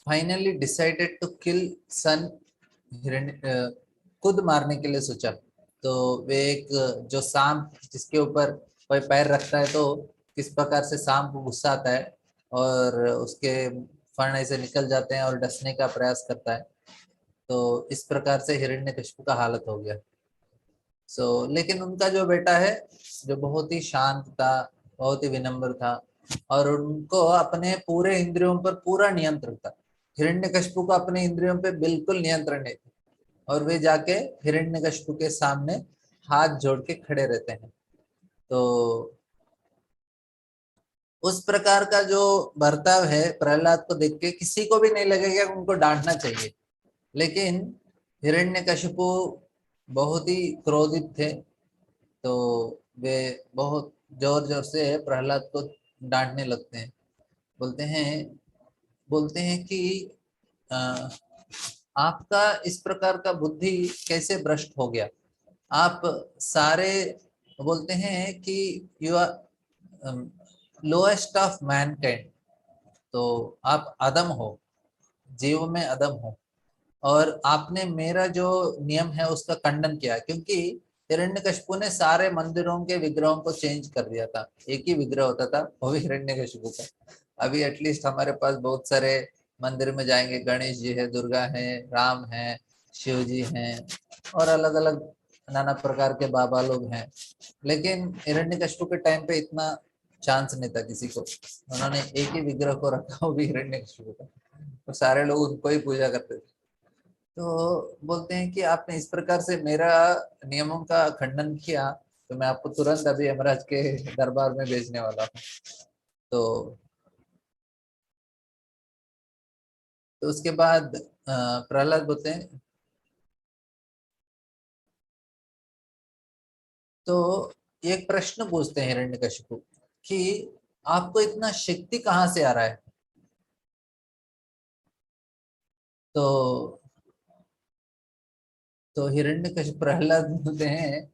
फाइनली डिसाइडेड टू किल सन हिरण्य, खुद मारने के लिए सोचा। तो वे एक जो सांप जिसके ऊपर कोई पैर रखता है तो किस प्रकार से सांप को गुस्सा आता है और उसके फण ऐसे निकल जाते हैं और डसने का प्रयास करता है, तो इस प्रकार से हिरण्यकशिपु का हालत हो गया। लेकिन उनका जो बेटा है, जो बहुत ही शांत था, बहुत ही विनम्र था, और उनको अपने पूरे इंद्रियों पर पूरा नियंत्रण था। हिरण्यकशिपु को अपने इंद्रियों पे बिल्कुल नियंत्रण नहीं था, और वे जाके हिरण्यकशिपु के सामने हाथ जोड़ के खड़े रहते हैं। तो उस प्रकार का जो बर्ताव है प्रहलाद को देख के किसी को भी नहीं लगेगा कि उनको डांटना चाहिए, लेकिन हिरण्यकशिपु बहुत ही क्रोधित थे। तो वे बहुत जोर जोर से प्रहलाद को डांटने लगते हैं। बोलते हैं बोलते हैं कि अ, आपका इस प्रकार का बुद्धि कैसे भ्रष्ट हो गया? आप सारे, बोलते हैं कि you are lowest of mankind, तो आप अदम हो, जीव में अदम हो, और आपने मेरा जो नियम है उसका खंडन किया। क्योंकि हिरण्यकशिपु ने सारे मंदिरों के विग्रहों को चेंज कर दिया था, एक ही विग्रह होता था, वो भी हिरण्यकशिपु का। अभी एटलीस्ट हमारे पास बहुत सारे मंदिर में जाएंगे, गणेश जी है, दुर्गा है, राम है, शिव जी हैं, और अलग अलग नाना प्रकार के बाबा लोग हैं। लेकिन हिरण्यकशिपु के टाइम पे इतना चांस नहीं था किसी को, उन्होंने एक ही विग्रह को रखा, वो भी हिरण्यकशिपु का, तो सारे लोग उनको ही पूजा करते थे। तो बोलते हैं कि आपने इस प्रकार से मेरा नियमों का खंडन किया, तो मैं आपको तुरंत अभी यमराज के दरबार में भेजने वाला हूँ। तो उसके बाद प्रहलाद बोलते हैं, तो एक प्रश्न पूछते हैं हिरण्यकशिपु कि आपको इतना शक्ति कहाँ से आ रहा है? तो हिरण्यकशिपु, प्रहलाद बोलते हैं,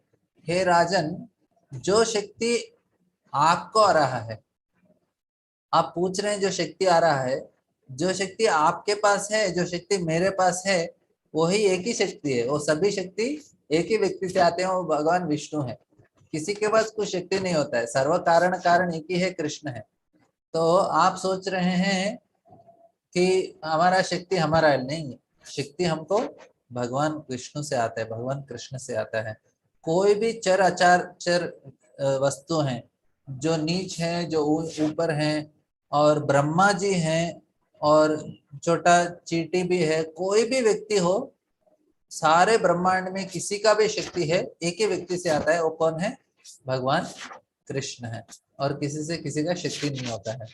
हे राजन, जो शक्ति आपको आ रहा है, आप पूछ रहे हैं जो शक्ति आ रहा है, जो शक्ति आपके पास है, जो शक्ति मेरे पास है, वही एक ही शक्ति है। वो सभी शक्ति एक ही व्यक्ति से आते हैं, वो भगवान विष्णु है। किसी के पास कुछ शक्ति नहीं होता है, सर्व कारण कारण एक ही है, कृष्ण है। तो आप सोच रहे हैं कि हमारा शक्ति हमारा है, नहीं, शक्ति हमको भगवान विष्णु से आता है, भगवान कृष्ण से आता है। कोई भी चर अचार चर वस्तु हैं, जो नीच हैं, जो ऊपर हैं, और ब्रह्मा जी हैं, और छोटा चींटी भी है, कोई भी व्यक्ति हो, सारे ब्रह्मांड में किसी का भी शक्ति है, एक ही व्यक्ति से आता है, वो कौन है? भगवान कृष्ण है। और किसी से किसी का शक्ति नहीं होता है।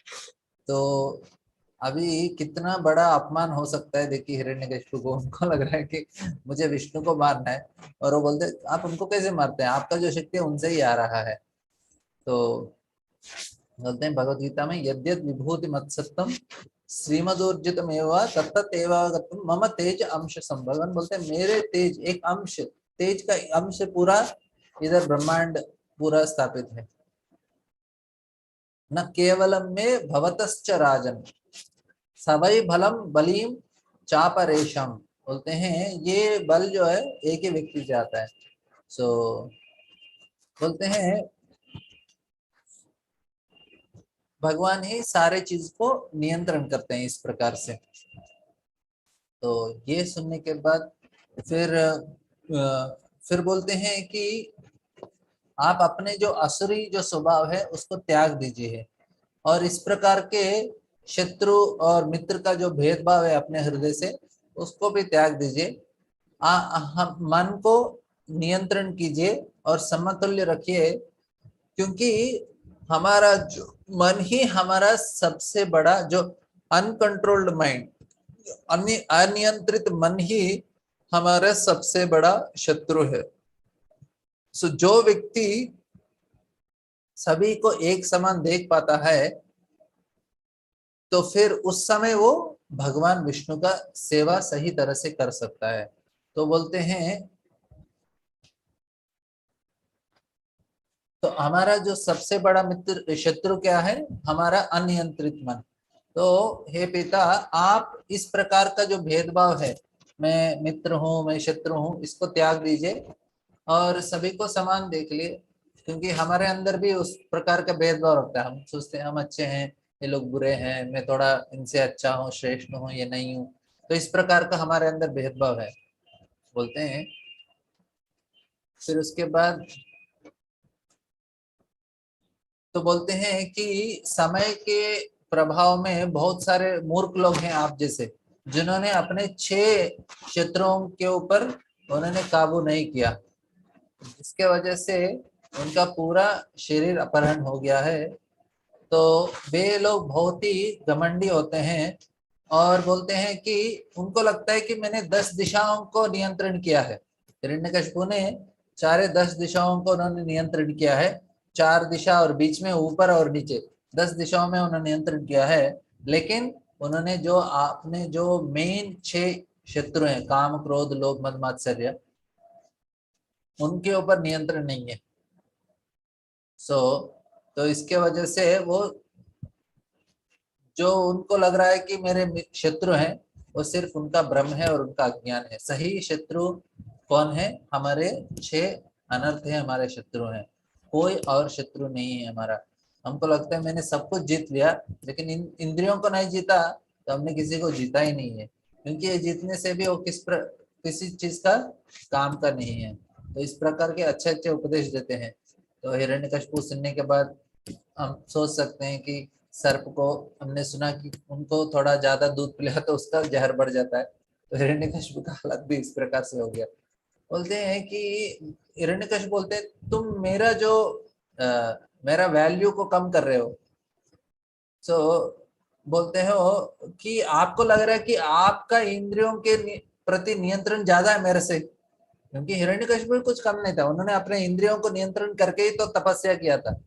तो अभी कितना बड़ा अपमान हो सकता है, देखिए हिरण्यकशिपु को। उनको लग रहा है कि मुझे विष्णु को मारना है, और वो बोलते आप उनको कैसे मारते हैं, आपका जो शक्ति है उनसे ही आ रहा है। तो बोलते हैं भगवत गीता में, यद्यद विभूति मत्सत्यम श्रीमदूर्जितम एवं तत्त एवागतम मम तेज अंश संभगवान बोलते हैं मेरे तेज, एक अंश, तेज का अंश पूरा इधर ब्रह्मांड पूरा स्थापित है। न केवलम में भवतश्च राजन सवै भलम बलीम चापरेशम बोलते हैं ये बल जो है एक ही व्यक्ति से आता है। सो बोलते हैं भगवान ही सारे चीज को नियंत्रण करते हैं इस प्रकार से। तो ये सुनने के बाद फिर बोलते हैं कि आप अपने जो असुरी जो स्वभाव है उसको त्याग दीजिए, और इस प्रकार के शत्रु और मित्र का जो भेदभाव है अपने हृदय से उसको भी त्याग दीजिए। हम मन को नियंत्रण कीजिए और समतुल्य रखिए, क्योंकि हमारा जो मन ही हमारा सबसे बड़ा जो अनकंट्रोल्ड माइंड, अनियंत्रित मन ही हमारा सबसे बड़ा शत्रु है। सो जो व्यक्ति सभी को एक समान देख पाता है तो फिर उस समय वो भगवान विष्णु का सेवा सही तरह से कर सकता है। तो बोलते हैं तो हमारा जो सबसे बड़ा मित्र शत्रु क्या है? हमारा अनियंत्रित मन। तो हे पिता, आप इस प्रकार का जो भेदभाव है, मैं मित्र हूँ मैं शत्रु हूँ, इसको त्याग दीजिए और सभी को समान देख लिए, क्योंकि हमारे अंदर भी उस प्रकार का भेदभाव रखता है। हम सोचते हैं हम अच्छे हैं, ये लोग बुरे हैं, मैं थोड़ा इनसे अच्छा हूँ, श्रेष्ठ हूँ, ये नहीं हूँ। तो इस प्रकार का हमारे अंदर भेदभाव है, बोलते हैं। फिर उसके बाद तो बोलते हैं कि समय के प्रभाव में बहुत सारे मूर्ख लोग हैं आप जैसे, जिन्होंने अपने 6 क्षेत्रों के ऊपर उन्होंने काबू नहीं किया, इसके वजह से उनका पूरा शरीर अपहरण हो गया है। तो वे लोग बहुत ही घमंडी होते हैं और बोलते हैं कि उनको लगता है कि मैंने 10 दिशाओं को नियंत्रण किया है। हिरण्यकशिपु ने चारे 10 दिशाओं को उन्होंने नियंत्रण किया है, 4 दिशा और बीच में ऊपर और नीचे 10 दिशाओं में उन्होंने नियंत्रण किया है। लेकिन उन्होंने जो आपने जो मेन 6 शत्रु हैं, काम क्रोध लोभ मद मात्सर्य, उनके ऊपर नियंत्रण नहीं है। तो इसके वजह से वो जो उनको लग रहा है कि मेरे शत्रु हैं, वो सिर्फ उनका भ्रम है और उनका अज्ञान है। सही शत्रु कौन है? हमारे 6 अनर्थ है, हमारे शत्रु हैं, कोई और शत्रु नहीं है हमारा। हमको लगता है मैंने सब कुछ जीत लिया, लेकिन इन इंद्रियों को नहीं जीता तो हमने किसी को जीता ही नहीं है, क्योंकि ये जीतने से भी वो किसी चीज का काम का नहीं है। तो इस प्रकार के अच्छे अच्छे उपदेश देते हैं। तो हिरण्यकशिपु सुनने के बाद हम सोच सकते हैं कि सर्प को हमने सुना कि उनको थोड़ा ज्यादा दूध पिलाया तो उसका जहर बढ़ जाता है, तो हिरण्यकशिपु का हालत भी इस प्रकार से हो गया। बोलते हैं कि हिरण्यकशिपु बोलते हैं तुम मेरा जो मेरा वैल्यू को कम कर रहे हो। सो बोलते हो कि आपको लग रहा है कि आपका इंद्रियों के प्रति नियंत्रण ज्यादा है मेरे से, क्योंकि हिरण्यकशिपु कुछ कम नहीं था, उन्होंने अपने इंद्रियों को नियंत्रण करके ही तो तपस्या किया था।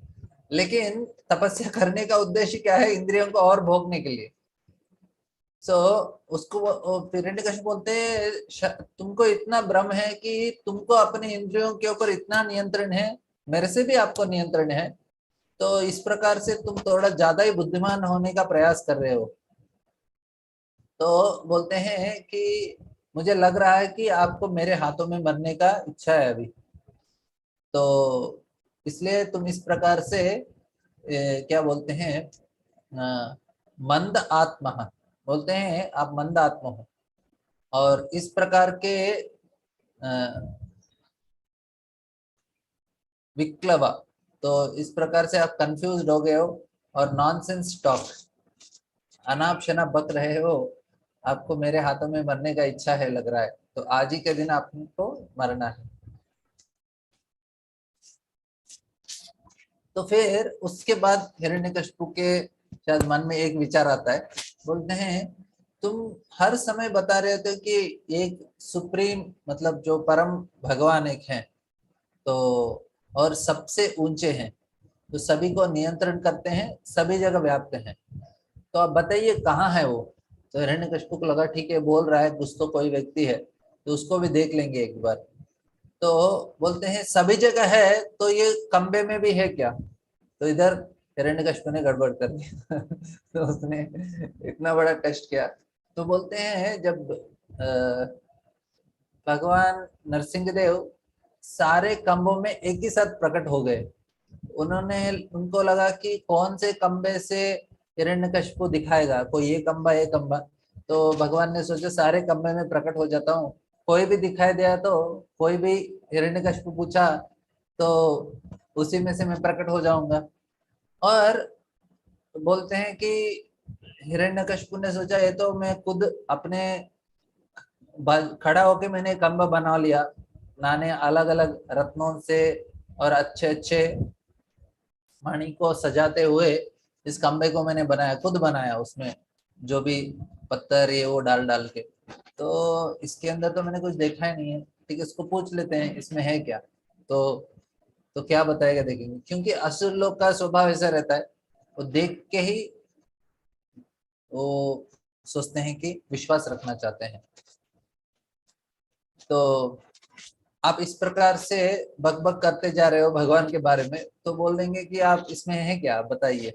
लेकिन तपस्या करने का उद्देश्य क्या है? इंद्रियों को और भोगने के लिए। सो उसको हिरण्यकशिपु बोलते हैं तुमको इतना भ्रम है कि तुमको अपने इंद्रियों के ऊपर इतना नियंत्रण है, मेरे से भी आपको नियंत्रण है, तो इस प्रकार से तुम थोड़ा ज्यादा ही बुद्धिमान होने का प्रयास कर रहे हो। तो बोलते हैं कि मुझे लग रहा है कि आपको मेरे हाथों में मरने का इच्छा है अभी, तो इसलिए तुम इस प्रकार से क्या बोलते हैं, मंद आत्मा, बोलते हैं आप मंद आत्मा हो, और इस प्रकार के विक्लवा, तो इस प्रकार से आप कंफ्यूज हो गए हो और नॉनसेंस टॉक, अनाप शनाप बक रहे हो, आपको मेरे हाथों में मरने का इच्छा है लग रहा है, तो आज ही के दिन आपको मरना है। तो फिर उसके बाद हिरण्यकशिपु के शायद मन में एक विचार आता है, बोलते हैं तुम हर समय बता रहे थे कि एक सुप्रीम मतलब जो परम भगवान एक है, तो और सबसे ऊंचे हैं, तो सभी को नियंत्रण करते हैं, सभी जगह व्याप्त हैं, तो आप बताइए कहाँ है वो। तो हिरण्यकशिपु को लगा ठीक है बोल रहा है कुछ तो कोई व्यक्ति है, तो उसको भी देख लेंगे एक बार। तो बोलते हैं सभी जगह है तो ये कमबे में भी है क्या। तो इधर हिरण्यकशिपु ने गड़बड़ कर दिया तो उसने इतना बड़ा टेस्ट किया। तो बोलते हैं जब भगवान नरसिंह देव सारे कम्बों में एक ही साथ प्रकट हो गए, उन्होंने उनको लगा कि कौन से कम्बे से हिरण्यकशिपु दिखाएगा, कोई ये कम्बा ये कम्बा। तो भगवान ने सोचा सारे कम्बे में प्रकट हो जाता हूँ, कोई भी दिखाई दिया तो कोई भी हिरण्यकशिपु पूछा तो उसी में से मैं प्रकट हो जाऊंगा। और बोलते हैं कि हिरण्यकशिपु ने सोचा ये तो मैं खुद अपने खड़ा होके मैंने खंबा बना लिया, मैंने अलग अलग रत्नों से और अच्छे अच्छे मणि को सजाते हुए इस खंबे को मैंने बनाया, खुद बनाया, उसमें जो भी पत्थर ये वो डाल डाल के। तो इसके अंदर तो मैंने कुछ देखा ही नहीं है, ठीक है इसको पूछ लेते हैं इसमें है क्या। तो तो क्या बताएगा देखेंगे, क्योंकि असुर लोग का स्वभाव ऐसा रहता है, वो देख के ही वो सोचते हैं कि विश्वास रखना चाहते हैं। तो आप इस प्रकार से बकबक करते जा रहे हो भगवान के बारे में, तो बोल देंगे कि आप इसमें है क्या बताइए,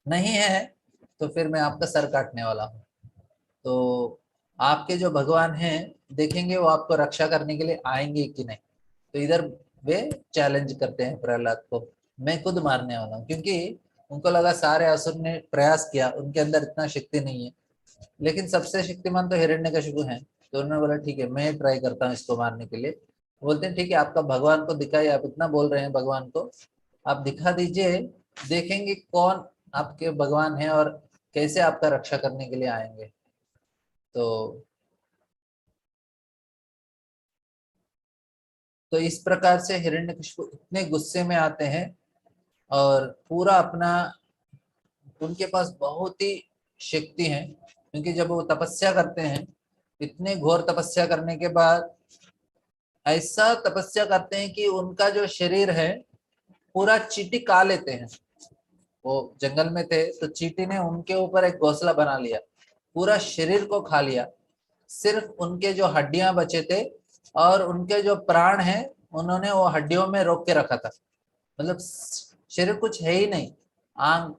नहीं है तो फिर मैं आपका सर काटने वाला हूँ। तो आपके जो भगवान हैं देखेंगे वो आपको रक्षा करने के लिए आएंगे कि नहीं। तो इधर वे चैलेंज करते हैं प्रहलाद को, मैं खुद मारने वाला हूँ, क्योंकि उनको लगा सारे असुर ने प्रयास किया, उनके अंदर इतना शक्ति नहीं है, लेकिन सबसे शक्तिमान तो हिरण्यकशिपु है। तो उन्होंने बोला ठीक है मैं ट्राई करता हूँ इसको मारने के लिए। बोलते हैं ठीक है आपका भगवान को दिखाइए, आप इतना बोल रहे हैं भगवान को, आप दिखा दीजिए, देखेंगे कौन आपके भगवान है और कैसे आपका रक्षा करने के लिए आएंगे। तो तो इस प्रकार से हिरण्यकशिपु इतने गुस्से में आते हैं और पूरा अपना, उनके पास बहुत ही शक्ति है, क्योंकि जब वो तपस्या करते हैं, इतने घोर तपस्या करने के बाद ऐसा तपस्या करते हैं कि उनका जो शरीर है पूरा चींटी खा लेते हैं। वो जंगल में थे तो चींटी ने उनके ऊपर एक घोंसला बना लिया, पूरा शरीर को खा लिया, सिर्फ उनके जो हड्डियां बचे थे और उनके जो प्राण हैं उन्होंने वो हड्डियों में रोक के रखा था। मतलब शरीर कुछ है ही नहीं, आंख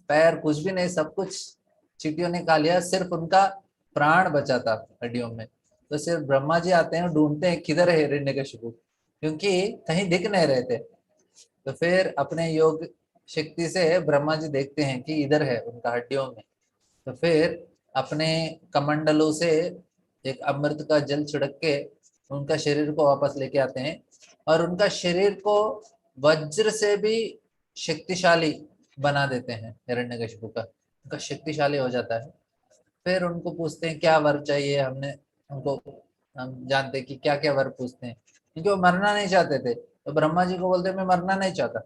पैर कुछ भी नहीं, सब कुछ चींटियों ने खा लिया, सिर्फ उनका प्राण बचा था हड्डियों में। तो सिर्फ ब्रह्मा जी आते हैं ढूंढते हैं किधर है हिरण्यकशिपु, क्योंकि कहीं दिख नहीं रहे थे। तो फिर अपने योग शक्ति से ब्रह्मा जी देखते हैं कि इधर है उनका हड्डियों में। तो फिर अपने कमंडलों से एक अमृत का जल छिड़क के उनका शरीर को वापस लेके आते हैं, और उनका शरीर को वज्र से भी शक्तिशाली बना देते हैं, हिरण्यकशिपु का उनका शक्तिशाली हो जाता है। फिर उनको पूछते हैं क्या वर चाहिए, हमने उनको, हम जानते हैं कि क्या क्या वर पूछते हैं, क्योंकि वो मरना नहीं चाहते थे। तो ब्रह्मा जी को बोलते हैं मैं मरना नहीं चाहता।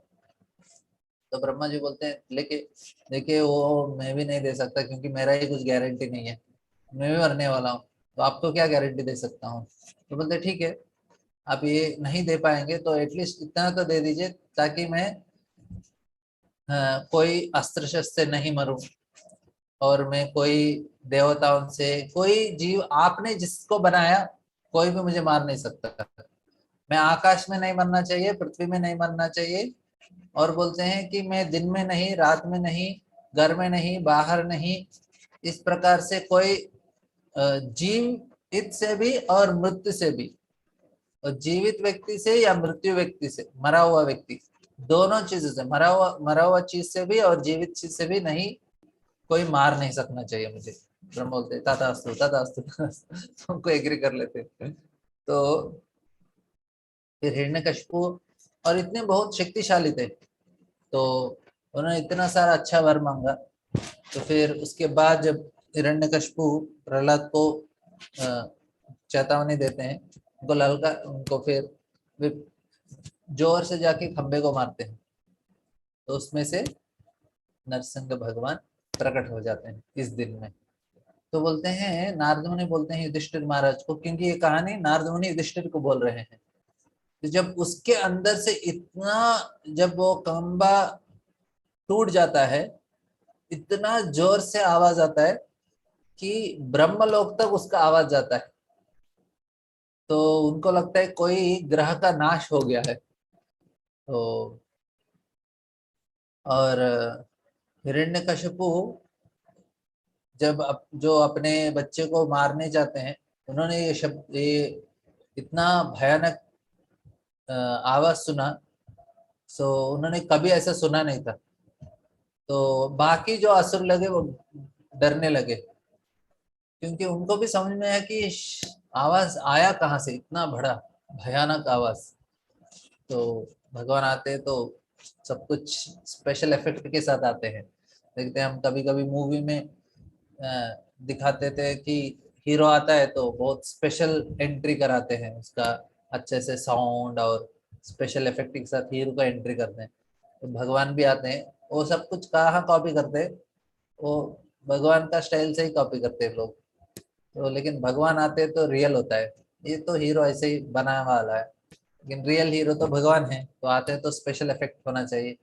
तो ब्रह्मा जी बोलते हैं लेकिन देखिए वो मैं भी नहीं दे सकता, क्योंकि मेरा ही कुछ गारंटी नहीं है, मैं भी मरने वाला हूँ, तो आपको क्या गारंटी दे सकता हूँ। तो बोलते ठीक है आप ये नहीं दे पाएंगे तो एटलीस्ट इतना तो दे दीजिए ताकि मैं कोई अस्त्र शस्त्र से नहीं मरूं, और मैं कोई देवताओं से, कोई जीव आपने जिसको बनाया कोई भी मुझे मार नहीं सकता, मैं आकाश में नहीं मरना चाहिए, पृथ्वी में नहीं मरना चाहिए, और बोलते हैं कि मैं दिन में नहीं, रात में नहीं, घर में नहीं, बाहर नहीं, इस प्रकार से कोई जीवित से भी और मृत्यु से भी, और जीवित व्यक्ति से या मृत्यु व्यक्ति से, मरा हुआ व्यक्ति, दोनों चीजों से, मरा हुआ चीज से भी और जीवित चीज से भी नहीं, कोई मार नहीं सकना चाहिए मुझे। ब्रह्म बोलते तथास्तु तथास्तु तथास्तु, उनको एग्री कर लेते। तो फिर हिरण्यकशिपु और इतने बहुत शक्तिशाली थे, तो उन्होंने इतना सारा अच्छा वर मांगा, तो फिर उसके बाद जब हिरण्यकशिपु प्रहलाद को चेतावनी देते हैं, उनको ललका उनको फिर वे जोर से जाके खंबे को मारते हैं, तो उसमें से नरसिंह भगवान प्रकट हो जाते हैं इस दिन में। तो बोलते हैं, नारद मुनि बोलते हैं युधिष्ठिर महाराज को, क्योंकि ये कहानी नारद मुनि युधिष्ठिर को बोल रहे हैं, तो जब उसके अंदर से इतना, जब वो खंबा टूट जाता है, इतना जोर से आवाज आता है कि ब्रह्मलोक तक उसका आवाज जाता है, तो उनको लगता है कोई ग्रह का नाश हो गया है। तो और हिरण्यकशिपु जब जो अपने बच्चे को मारने जाते हैं, उन्होंने ये शब्द, ये इतना भयानक आवाज सुना, सो उन्होंने कभी ऐसा सुना नहीं था। तो बाकी जो असुर लगे वो डरने लगे, क्योंकि उनको भी समझ में आया कि आवाज आया कहाँ से, इतना बड़ा भयानक आवाज। तो भगवान आते हैं तो सब कुछ स्पेशल इफेक्ट के साथ आते हैं। देखते हैं हम कभी कभी मूवी में दिखाते थे कि हीरो आता है तो बहुत स्पेशल एंट्री कराते हैं उसका, अच्छे से साउंड और स्पेशल इफेक्ट के साथ हीरो का एंट्री करते हैं। तो भगवान भी आते हैं, वो सब कुछ कहाँ कॉपी करते हैं, वो भगवान का स्टाइल से ही कॉपी करते हैं लोग। तो लेकिन भगवान आते हैं तो रियल होता है, ये तो हीरो ऐसे ही बनाने वाला है, लेकिन रियल हीरो तो भगवान है, तो आते हैं तो स्पेशल इफेक्ट होना चाहिए,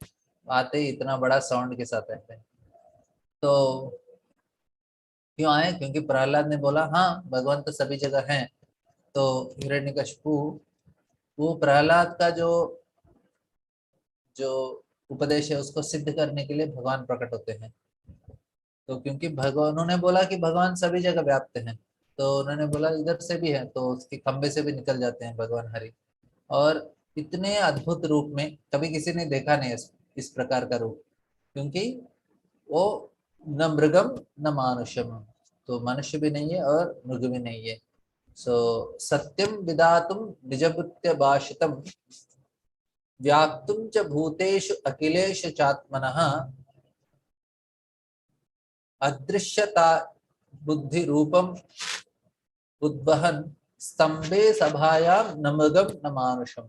आते ही इतना बड़ा साउंड के साथ आते हैं। तो क्यों आए, क्योंकि प्रहलाद ने बोला हाँ भगवान तो सभी जगह हैं। तो हिरण्यकशिपु, वो प्रहलाद का जो जो उपदेश है उसको सिद्ध करने के लिए भगवान प्रकट होते हैं। तो क्योंकि भगवान, उन्होंने बोला कि भगवान सभी जगह व्याप्त हैं, तो उन्होंने बोला इधर से भी है, तो उसके खंबे से भी निकल जाते हैं भगवान हरि। और इतने अद्भुत रूप में कभी किसी ने देखा नहीं इस प्रकार का रूप, क्योंकि वो न मृगम न मानुषम, तो मनुष्य भी नहीं है और मृग भी नहीं है। सो सत्यम विदातुम निजभृत्य भाषितम व्याप्तुम च भूतेषु अखिलेषु चात्मनः अदृश्यता बुद्धि रूपम उद्वहन स्तंभे सभायां न मृगम न मानुषम।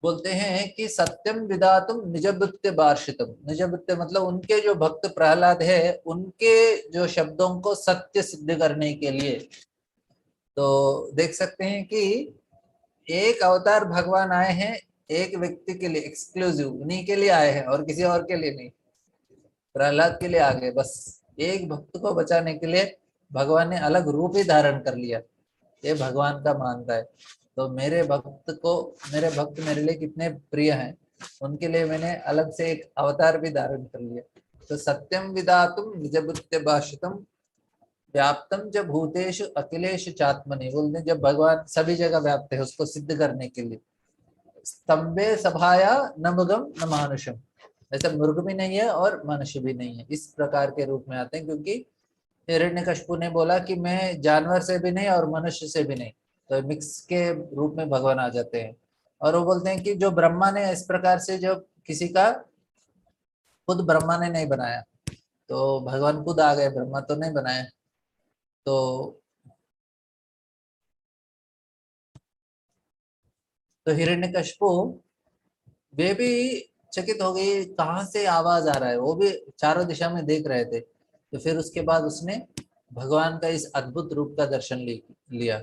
बोलते हैं कि सत्यम विदातुम निजभृत्य भाषितम, निजभृत्य मतलब उनके जो भक्त प्रहलाद है, उनके जो शब्दों को सत्य सिद्ध करने के लिए। तो देख सकते हैं कि एक अवतार भगवान आए हैं एक व्यक्ति के लिए, एक्सक्लूसिव उन्हीं के लिए आए हैं और किसी और के लिए नहीं। प्रहलाद के लिए आ गए, बस एक भक्त को बचाने के लिए भगवान ने अलग रूप ही धारण कर लिया। ये भगवान का मानता है। तो मेरे भक्त को, मेरे भक्त मेरे लिए कितने प्रिय हैं, उनके लिए मैंने अलग से एक अवतार भी धारण कर लिया। तो सत्यम विदातुम निजभृत्य भाषितम व्याप्तम जब भूतेषु अखिलेषु चात्मनि, बोलते जब भगवान सभी जगह व्याप्त है उसको सिद्ध करने के लिए। स्तंभे सभाया न मृगम न मानुषम, ऐसा मृग भी नहीं है और मनुष्य भी नहीं है, इस प्रकार के रूप में आते हैं। क्योंकि हिरण्यकशिपु ने बोला कि मैं जानवर से भी नहीं और मनुष्य से भी नहीं, तो मिक्स के रूप में भगवान आ जाते हैं। और वो बोलते हैं कि जो ब्रह्मा ने इस प्रकार से, जो किसी का खुद ब्रह्मा ने नहीं बनाया, तो भगवान खुद आ गए, ब्रह्मा तो नहीं बनाए। तो हिरण्यकशिपु वे भी चकित हो गई, कहाँ से आवाज आ रहा है, वो भी चारों दिशा में देख रहे थे। तो फिर उसके बाद उसने भगवान का इस अद्भुत रूप का दर्शन लिया।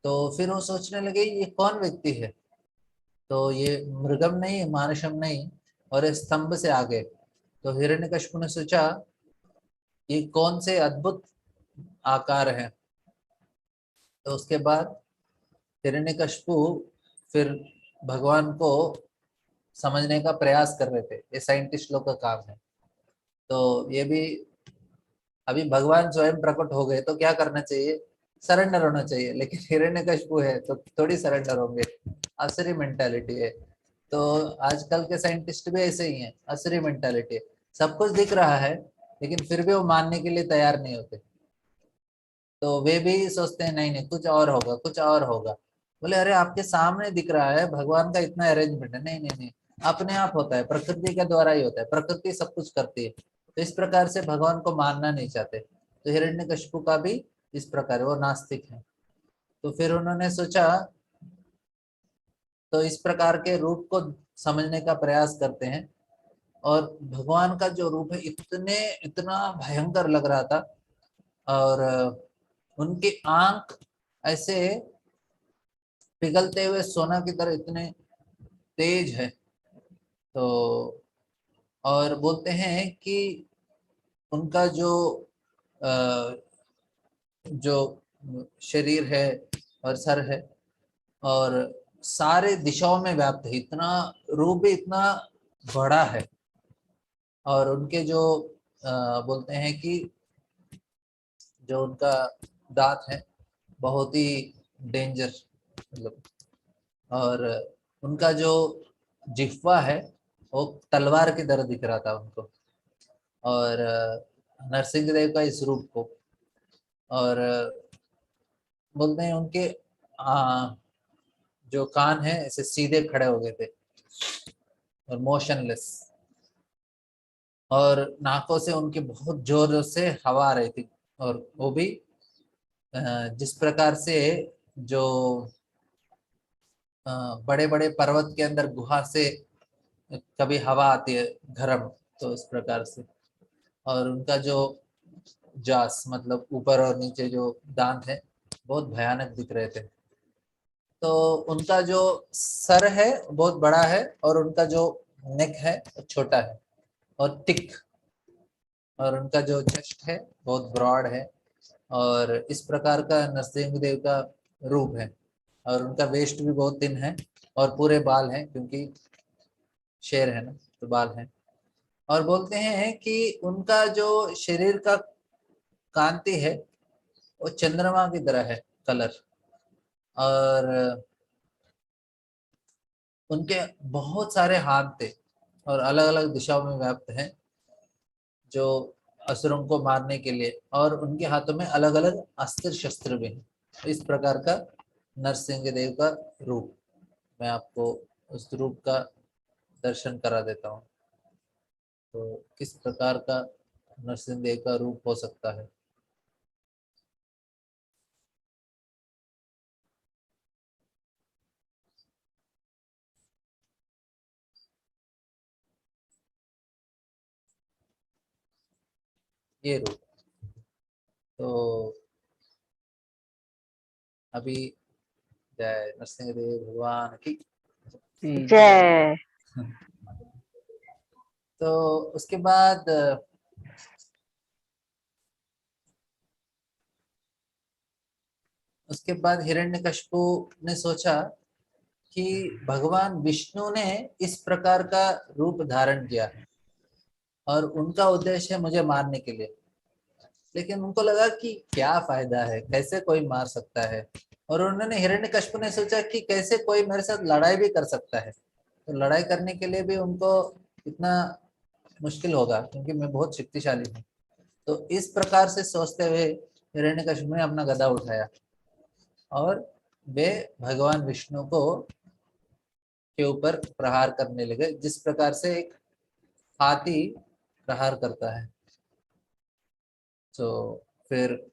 तो फिर वो सोचने लगे ये कौन व्यक्ति है, तो ये मृगम नहीं मानुषम नहीं, और इस स्तंभ से आगे। तो हिरण्यकशिपु ने सोचा ये कौन से अद्भुत आकार है। तो उसके बाद हिरण्यकशिपु फिर भगवान को समझने का प्रयास कर रहे थे, ये साइंटिस्ट लोग का काम है। तो ये भी, अभी भगवान स्वयं प्रकट हो गए तो क्या करना चाहिए, सरेंडर होना चाहिए, लेकिन हिरण्यकशिपु है तो थोड़ी सरेंडर होंगे, असुरी मेंटालिटी है। तो आजकल के साइंटिस्ट भी ऐसे ही हैं, असुरी मेंटालिटी है, सब कुछ दिख रहा है लेकिन फिर भी वो मानने के लिए तैयार नहीं होते। तो वे भी सोचते हैं नहीं नहीं कुछ और होगा, कुछ और होगा। बोले अरे आपके सामने दिख रहा है भगवान का इतना अरेंजमेंट है। नहीं नहीं नहीं, अपने आप होता है, प्रकृति के द्वारा ही होता है, प्रकृति सब कुछ करती है। तो इस प्रकार से भगवान को मानना नहीं चाहते। तो हिरण्यकशिपु का भी इस प्रकार है, वो नास्तिक है। तो फिर उन्होंने सोचा, तो इस प्रकार के रूप को समझने का प्रयास करते हैं। और भगवान का जो रूप है इतने इतना भयंकर लग रहा था। और उनकी आंख ऐसे पिघलते हुए सोना की तरह इतने तेज है। तो और बोलते हैं कि उनका अ, जो शरीर है और सर है और सारे दिशाओं में व्याप्त है, इतना रूप भी इतना बड़ा है। और उनके जो बोलते हैं कि जो उनका दांत है बहुत ही डेंजर, मतलब। और उनका जो जिह्वा है वो तलवार की तरह दिख रहा था उनको। और नरसिंह देव का इस रूप को। और बोलते हैं उनके जो कान है ऐसे सीधे खड़े हो गए थे और मोशनलेस। और नाकों से उनकी बहुत जोर से हवा आ रही थी। और वो भी जिस प्रकार से जो बड़े बड़े पर्वत के अंदर गुहा से कभी हवा आती है गरम, तो इस प्रकार से। और उनका जो जास मतलब ऊपर और नीचे जो दांत है बहुत भयानक दिख रहे थे। तो उनका जो सर है बहुत बड़ा है और उनका जो नेक है वो छोटा है और थिक। और उनका जो चेस्ट है बहुत ब्रॉड है। और इस प्रकार का नरसिंह देव का रूप है। और उनका वेस्ट भी बहुत थिन है और पूरे बाल हैं, क्योंकि शेर है ना, तो बाल हैं। और बोलते हैं कि उनका जो शरीर का कांति है वो चंद्रमा की तरह है कलर। और उनके बहुत सारे हाथ थे और अलग अलग दिशाओं में व्याप्त हैं, जो असुरों को मारने के लिए। और उनके हाथों में अलग अलग अस्त्र शस्त्र भी हैं। तो इस प्रकार का नरसिंह देव का रूप, मैं आपको उस रूप का दर्शन करा देता हूँ। तो किस प्रकार का नरसिंह देव का रूप हो सकता है। ये रूप। तो अभी जय नरसिंह देव भगवान की। जय। तो उसके बाद हिरण्यकशिपु ने सोचा कि भगवान विष्णु ने इस प्रकार का रूप धारण किया है और उनका उद्देश्य है मुझे मारने के लिए। लेकिन उनको लगा कि क्या फायदा है, कैसे कोई मार सकता है। और उन्होंने हिरण्यकशिपु ने सोचा कि कैसे कोई मेरे साथ लड़ाई भी कर सकता है। तो लड़ाई करने के लिए भी उनको इतना मुश्किल होगा, क्योंकि मैं बहुत शक्तिशाली हूँ। तो इस प्रकार से सोचते हुए हिरण्यकशिपु ने अपना गदा उठाया और वे भगवान विष्णु को के ऊपर प्रहार करने लगे, जिस प्रकार से एक हाथी प्रहार करता है। तो फिर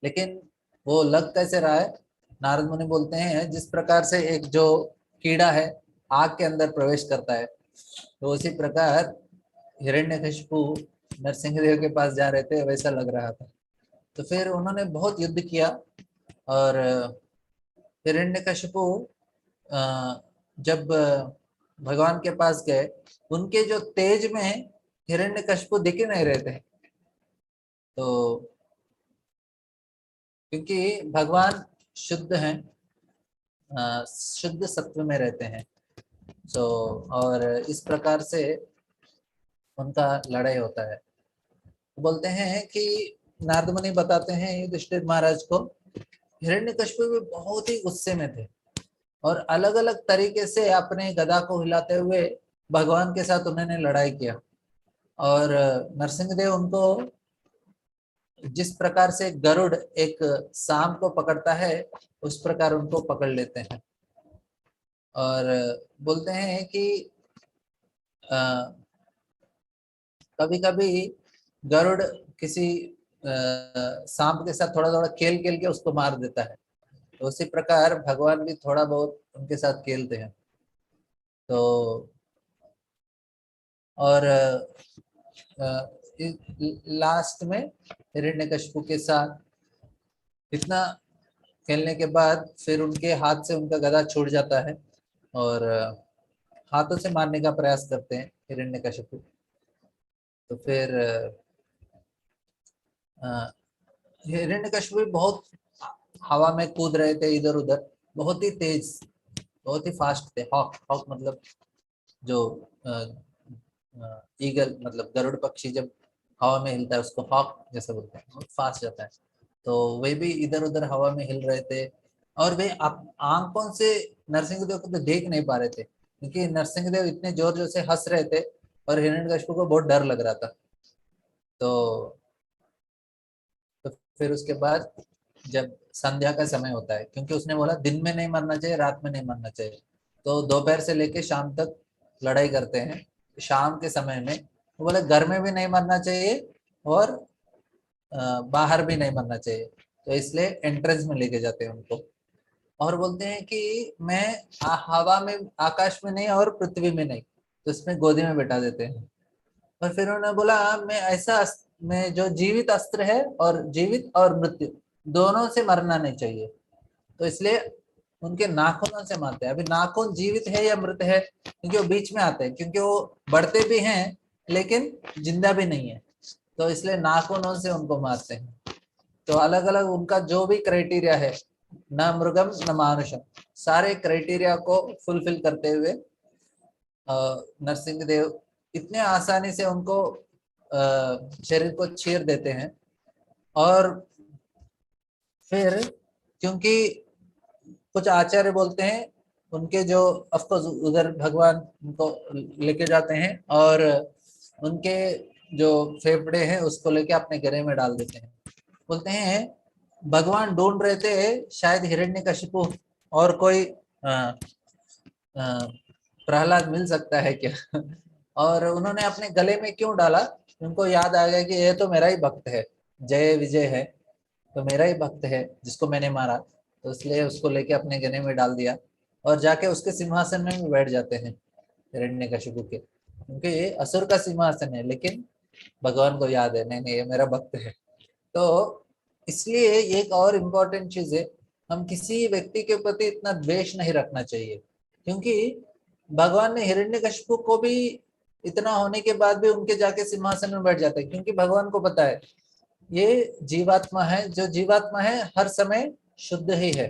लेकिन वो लग कैसे रहा है, नारद मुनि बोलते हैं जिस प्रकार से एक जो कीड़ा है आग के अंदर प्रवेश करता है, तो उसी प्रकार हिरण्यकशिपु नरसिंहदेव के पास जा रहे थे, वैसा लग रहा था। तो फिर उन्होंने बहुत युद्ध किया। और हिरण्यकशिपु जब भगवान के पास गए, उनके जो तेज में हिरण्यकशिपु दिख ही नहीं रहे थे। तो क्योंकि भगवान शुद्ध हैं, शुद्ध सत्व में रहते हैं। सो और इस प्रकार से उनका लड़ाई होता है। तो बोलते हैं कि नारद मुनि बताते हैं युधिष्ठिर महाराज को, हिरण्यकशिपु भी बहुत ही गुस्से में थे और अलग अलग तरीके से अपने गदा को हिलाते हुए भगवान के साथ उन्होंने लड़ाई किया। और नरसिंहदेव उनको जिस प्रकार से गरुड़ एक सांप को पकड़ता है उस प्रकार उनको पकड़ लेते हैं। और बोलते हैं कि कभी कभी गरुड़ किसी सांप के साथ थोड़ा थोड़ा खेल खेल के उसको मार देता है, तो उसी प्रकार भगवान भी थोड़ा बहुत उनके साथ खेलते हैं। तो और लास्ट में हिरण्यकशिपु के साथ इतना खेलने के बाद फिर उनके हाथ से उनका गदा छूट जाता है और हाथों से मारने का प्रयास करते हैं हिरण्यकशिपु। तो फिर हिरण्यकशिपु भी बहुत हवा में कूद रहे थे इधर उधर, बहुत ही तेज, बहुत ही फास्ट थे। हॉक, हॉक मतलब जो ईगल मतलब गरुड़ पक्षी जब हवा में हिलता है उसको हॉक जैसे बोलते हैं, बहुत फास्ट जाता है। तो वे भी इधर उधर हवा में हिल रहे थे और वे आंखों से नरसिंहदेव को तो देख नहीं पा रहे थे, क्योंकि नरसिंहदेव इतने जोर जोर से हंस रहे थे और हिरण्यकशिपु को बहुत डर लग रहा था। तो फिर उसके बाद जब संध्या का समय होता है, क्योंकि उसने बोला दिन में नहीं मरना चाहिए, रात में नहीं मरना चाहिए, तो दोपहर से लेके शाम तक लड़ाई करते हैं। शाम के समय में वो बोले घर में भी नहीं मरना चाहिए और बाहर भी नहीं मरना चाहिए, तो इसलिए एंट्रेंस में लेके जाते हैं उनको और बोलते हैं कि मैं हवा में, आकाश में नहीं और पृथ्वी में नहीं, तो इसमें गोदी में बैठा देते हैं। और फिर उन्होंने बोला मैं ऐसा मैं जो जीवित अस्त्र है और जीवित और मृत्यु दोनों से मरना नहीं चाहिए, तो इसलिए उनके नाखूनों से मारते हैं। अभी नाखून जीवित है या मृत है, क्योंकि वो बीच में आते हैं, क्योंकि वो बढ़ते भी हैं लेकिन जिंदा भी नहीं है, तो इसलिए नाखूनों से उनको मारते हैं। तो अलग अलग उनका जो भी क्राइटेरिया है, न मृगम न मानुषम, सारे क्राइटेरिया को फुलफिल करते हुए नरसिंह देव इतने आसानी से उनको शरीर को चीर देते हैं। और फिर क्योंकि कुछ आचार्य बोलते हैं उनके जो अफकोर्स उधर भगवान उनको लेके जाते हैं और उनके जो फेफड़े हैं उसको लेके अपने गले में डाल देते हैं। बोलते हैं भगवान ढूंढ रहे थे शायद हिरण्यकशिपु और कोई प्रहलाद मिल सकता है क्या और उन्होंने अपने गले में क्यों डाला, उनको याद आ गया कि ये तो मेरा ही भक्त है, जय विजय है, तो मेरा ही भक्त है जिसको मैंने मारा, तो इसलिए उसको लेके अपने गले में डाल दिया और जाके उसके सिंहासन में भी बैठ जाते हैं हिरण्यकशिपु के, क्योंकि ये असुर का सिंहासन है लेकिन भगवान को याद है नहीं नहीं ये मेरा भक्त है। तो इसलिए एक और इम्पोर्टेंट चीज है, हम किसी व्यक्ति के प्रति इतना द्वेष नहीं रखना चाहिए, क्योंकि भगवान ने हिरण्यकशिपु को भी इतना होने के बाद भी उनके जाके सिंहासन में बैठ जाते हैं, क्योंकि भगवान को पता है ये जीवात्मा है, जो जीवात्मा है हर समय शुद्ध ही है,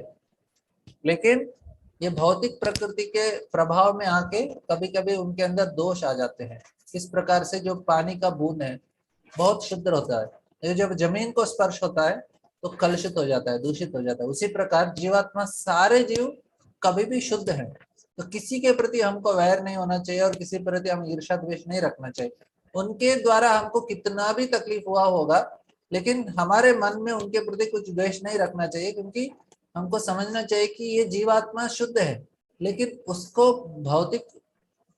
लेकिन ये भौतिक प्रकृति के प्रभाव में आके कभी कभी उनके अंदर दोष आ जाते हैं। इस प्रकार से जो पानी का बूंद है बहुत शुद्ध होता है, ये जब जमीन को स्पर्श होता है तो कलुषित हो जाता है, दूषित हो जाता है। उसी प्रकार जीवात्मा सारे जीव कभी भी शुद्ध है, तो किसी के प्रति हमको वैर नहीं होना चाहिए और किसी प्रति हम ईर्ष्या द्वेष नहीं रखना चाहिए। उनके द्वारा हमको कितना भी तकलीफ हुआ होगा लेकिन हमारे मन में उनके प्रति कुछ द्वेष नहीं रखना चाहिए, क्योंकि हमको समझना चाहिए कि ये जीवात्मा शुद्ध है लेकिन उसको भौतिक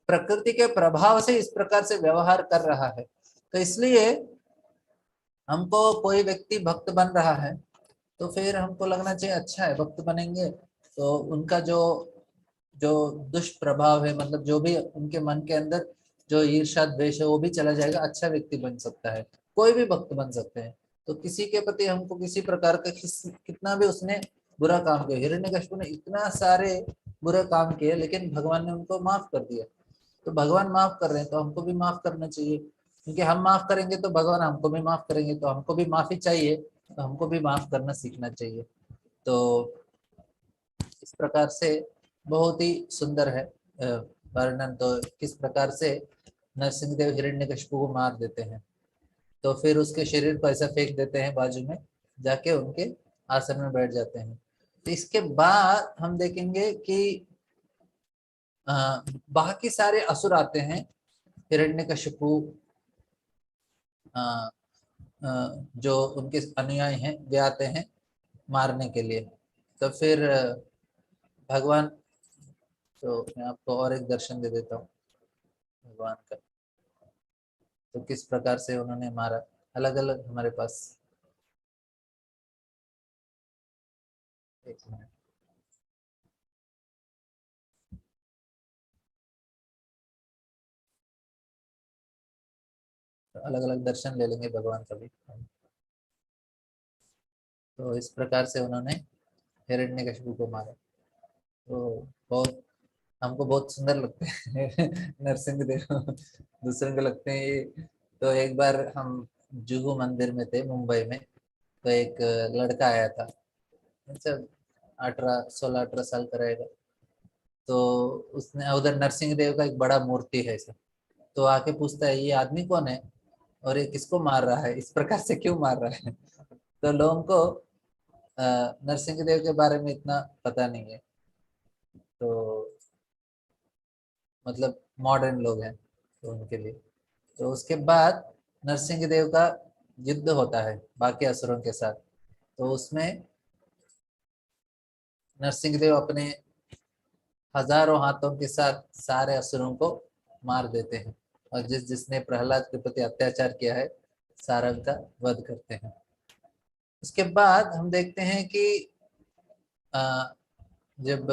प्रकृति के प्रभाव से इस प्रकार से व्यवहार कर रहा है। तो इसलिए हमको कोई व्यक्ति भक्त बन रहा है तो फिर हमको लगना चाहिए अच्छा है, भक्त बनेंगे तो उनका जो जो दुष्प्रभाव है, मतलब जो भी उनके मन के अंदर जो ईर्ष्या द्वेष है वो भी चला जाएगा, अच्छा व्यक्ति बन सकता है, कोई भी भक्त बन सकते हैं। तो किसी के प्रति हमको किसी प्रकार का कितना भी उसने बुरा काम किया, हिरण्यकशिपु ने इतना सारे बुरे काम किए लेकिन भगवान ने उनको माफ कर दिया, तो भगवान माफ कर रहे हैं तो हमको भी माफ करना चाहिए, क्योंकि हम माफ करेंगे तो भगवान हमको भी माफ करेंगे, तो हमको भी माफी चाहिए, तो हमको भी माफ करना सीखना चाहिए। तो इस प्रकार से बहुत ही सुंदर है वर्णन, तो किस प्रकार से नरसिंहदेव हिरण्यकशिपु को मार देते हैं, तो फिर उसके शरीर को ऐसा फेंक देते हैं बाजू में, जाके उनके आसन में बैठ जाते हैं। तो इसके बाद हम देखेंगे कि बाकी सारे असुर आते हैं, हिरण्यकशिपु जो उनके अनुयायी हैं वे आते हैं मारने के लिए। तो फिर भगवान, तो मैं आपको और एक दर्शन दे देता हूँ भगवान का, तो किस प्रकार से उन्होंने मारा। अलग अलग हमारे पास, एक मिनट, तो अलग अलग दर्शन ले लेंगे भगवान का भी। तो इस प्रकार से उन्होंने हिरण्यकशिपु को मारा। तो बहुत, हमको बहुत सुंदर लगते हैं नरसिंह देव, दूसरों को लगते हैं ये। तो एक बार हम जुहू मंदिर में थे मुंबई में, तो एक लड़का आया था, अच्छा 18 16 18 साल का रहेगा। तो उसने उधर नरसिंह देव का एक बड़ा मूर्ति है ऐसा, तो आके पूछता है ये आदमी कौन है और ये किसको मार रहा है, इस प्रकार से क्यों मार रहा है। तो लोगों को नरसिंह देव के बारे में इतना पता नहीं है, तो मतलब मॉडर्न लोग हैं तो उनके लिए। तो उसके बाद नरसिंह देव का युद्ध होता है बाकी असुरों के साथ। तो उसमें नरसिंह देव अपने हजारों हाथों के साथ सारे असुरों को मार देते हैं, और जिसने प्रहलाद के प्रति अत्याचार किया है सारा का वध करते हैं। उसके बाद हम देखते हैं कि जब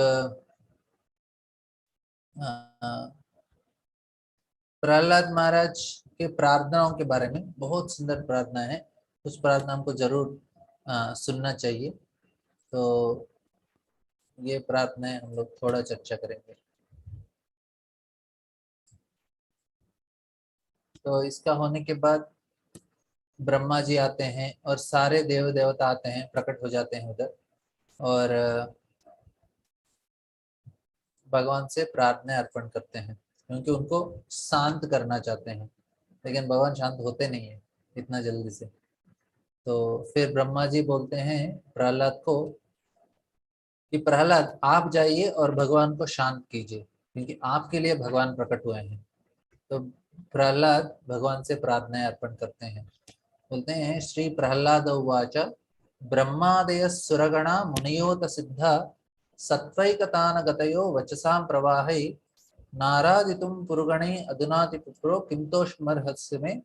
प्रहलाद महाराज के प्रार्थनाओं के बारे में बहुत सुंदर प्रार्थना है, उस प्रार्थना को जरूर सुनना चाहिए। तो ये प्रार्थना हम लोग थोड़ा चर्चा करेंगे। तो इसका होने के बाद ब्रह्मा जी आते हैं और सारे देव देवता आते हैं, प्रकट हो जाते हैं उधर, और भगवान से प्रार्थना अर्पण करते हैं, क्योंकि उनको शांत करना चाहते हैं। लेकिन भगवान शांत होते नहीं है इतना जल्दी से। तो फिर ब्रह्मा जी बोलते हैं प्रहलाद को कि प्रहलाद आप जाइए और भगवान को शांत कीजिए, क्योंकि आपके लिए भगवान प्रकट हुए हैं। तो प्रहलाद भगवान से प्रार्थनाएं अर्पण करते हैं। बोलते हैं श्री प्रहलाद उवाच ब्रह्मादय सुरगणा मुनियोत सिद्धा सत्वैकतान गतयो वचसां प्रवाहै नारादितुम पुरुगणे अधुनाति पुत्रो किंतोष्मर्हस्य में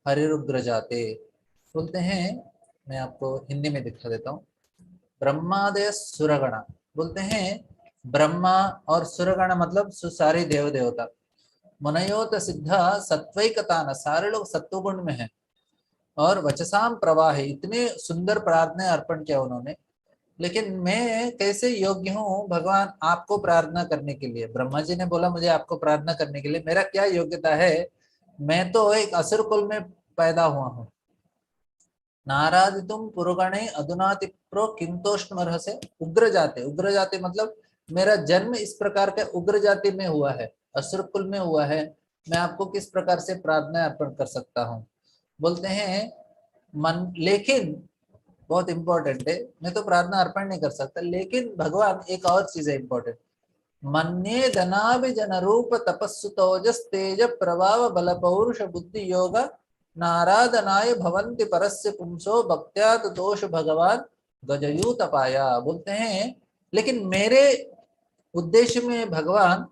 हरिरुग्र जाते। बोलते हैं, मैं आपको हिंदी में दिखा देता हूँ। ब्रह्मादय सुरगणा, बोलते हैं ब्रह्मा और सुरगण मतलब सारे देव देवता, मुनयोत सिद्धा सत्वैकतान, सारे लोग सत्वगुण में हैं, और वचसाम प्रवाह, इतने सुंदर प्रार्थना अर्पण किया उन्होंने। लेकिन मैं कैसे योग्य हूँ भगवान आपको प्रार्थना करने के लिए। ब्रह्मा जी ने बोला मुझे आपको प्रार्थना करने के लिए, मेरा क्या योग्यता है, मैं तो एक असुर कुल में पैदा हुआ हूँ। नारादितुम पुरुगणे अधुनाति प्रो किंतोष्णमर्ह से उग्र जाते, उग्र जाते मतलब मेरा जन्म इस प्रकार के उग्र जाति में हुआ है, असुर कुल में हुआ है, मैं आपको किस प्रकार से प्रार्थना अर्पण कर सकता हूँ। बोलते हैं मन, लेकिन बहुत इंपॉर्टेंट है, मैं तो प्रार्थना अर्पण नहीं कर सकता, लेकिन भगवान एक और चीज है इंपॉर्टेंट, मन्ये धनाभि जन रूप तपस्सु तोजस तेज प्रभाव बल पौरुष बुद्धि योग नाराधनाय भवन्ति परस्य पुंसो भक्त्यात दोष भगवान गजयूत पाया। बोलते हैं लेकिन मेरे उद्देश्य में भगवान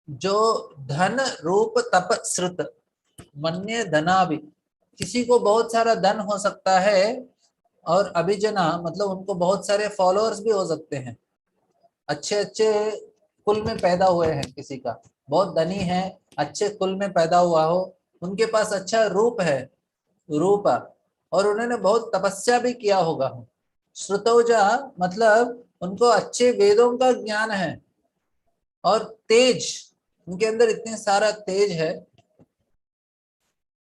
जो धन रूप तप श्रुत, मन्य धनाभि, किसी को बहुत सारा धन हो सकता है, और अभिजना मतलब उनको बहुत सारे फॉलोअर्स भी हो सकते हैं, अच्छे अच्छे कुल में पैदा हुए हैं, किसी का बहुत धनी है, अच्छे कुल में पैदा हुआ हो, उनके पास अच्छा रूप है, रूप, और उन्होंने बहुत तपस्या भी किया होगा। श्रुतौजा मतलब उनको अच्छे वेदों का ज्ञान है, और तेज, उनके अंदर इतने सारा तेज है,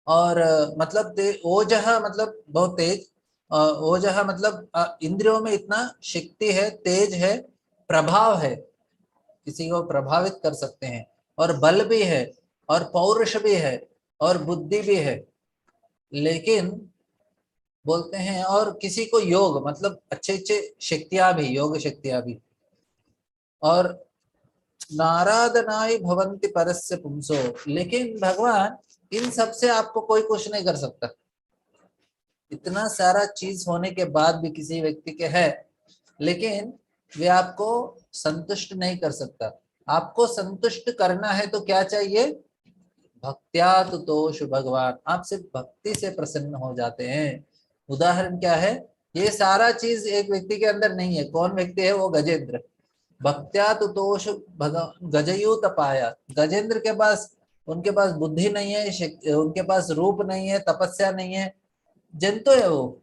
और मतलब ओजह मतलब बहुत तेज, ओजह मतलब इंद्रियों में इतना शक्ति है, तेज है, प्रभाव है, किसी को प्रभावित कर सकते हैं, और बल भी है, और पौरुष भी है, और बुद्धि भी है। लेकिन बोलते हैं और किसी को योग मतलब अच्छे अच्छे शक्तियां भी, योग शक्तियां भी, और नाराधनाय भवन्ति परस्य पुंसो, लेकिन भगवान इन सब से आपको कोई कुछ नहीं कर सकता। इतना सारा चीज होने के बाद भी किसी व्यक्ति के है, लेकिन वे आपको संतुष्ट नहीं कर सकता। आपको संतुष्ट करना है तो क्या चाहिए? भक्त्या तुतोषु भगवान, आप सिर्फ भक्ति से प्रसन्न हो जाते हैं। उदाहरण क्या है? ये सारा चीज एक व्यक्ति के अंदर नहीं है। कौन व्यक्ति है वो? गजेंद्र। भक्त्या तुतोषु भगवान गजयूत पाया। गजेंद्र के पास, उनके पास बुद्धि नहीं है, उनके पास रूप नहीं है, तपस्या नहीं है, जंतु है वो,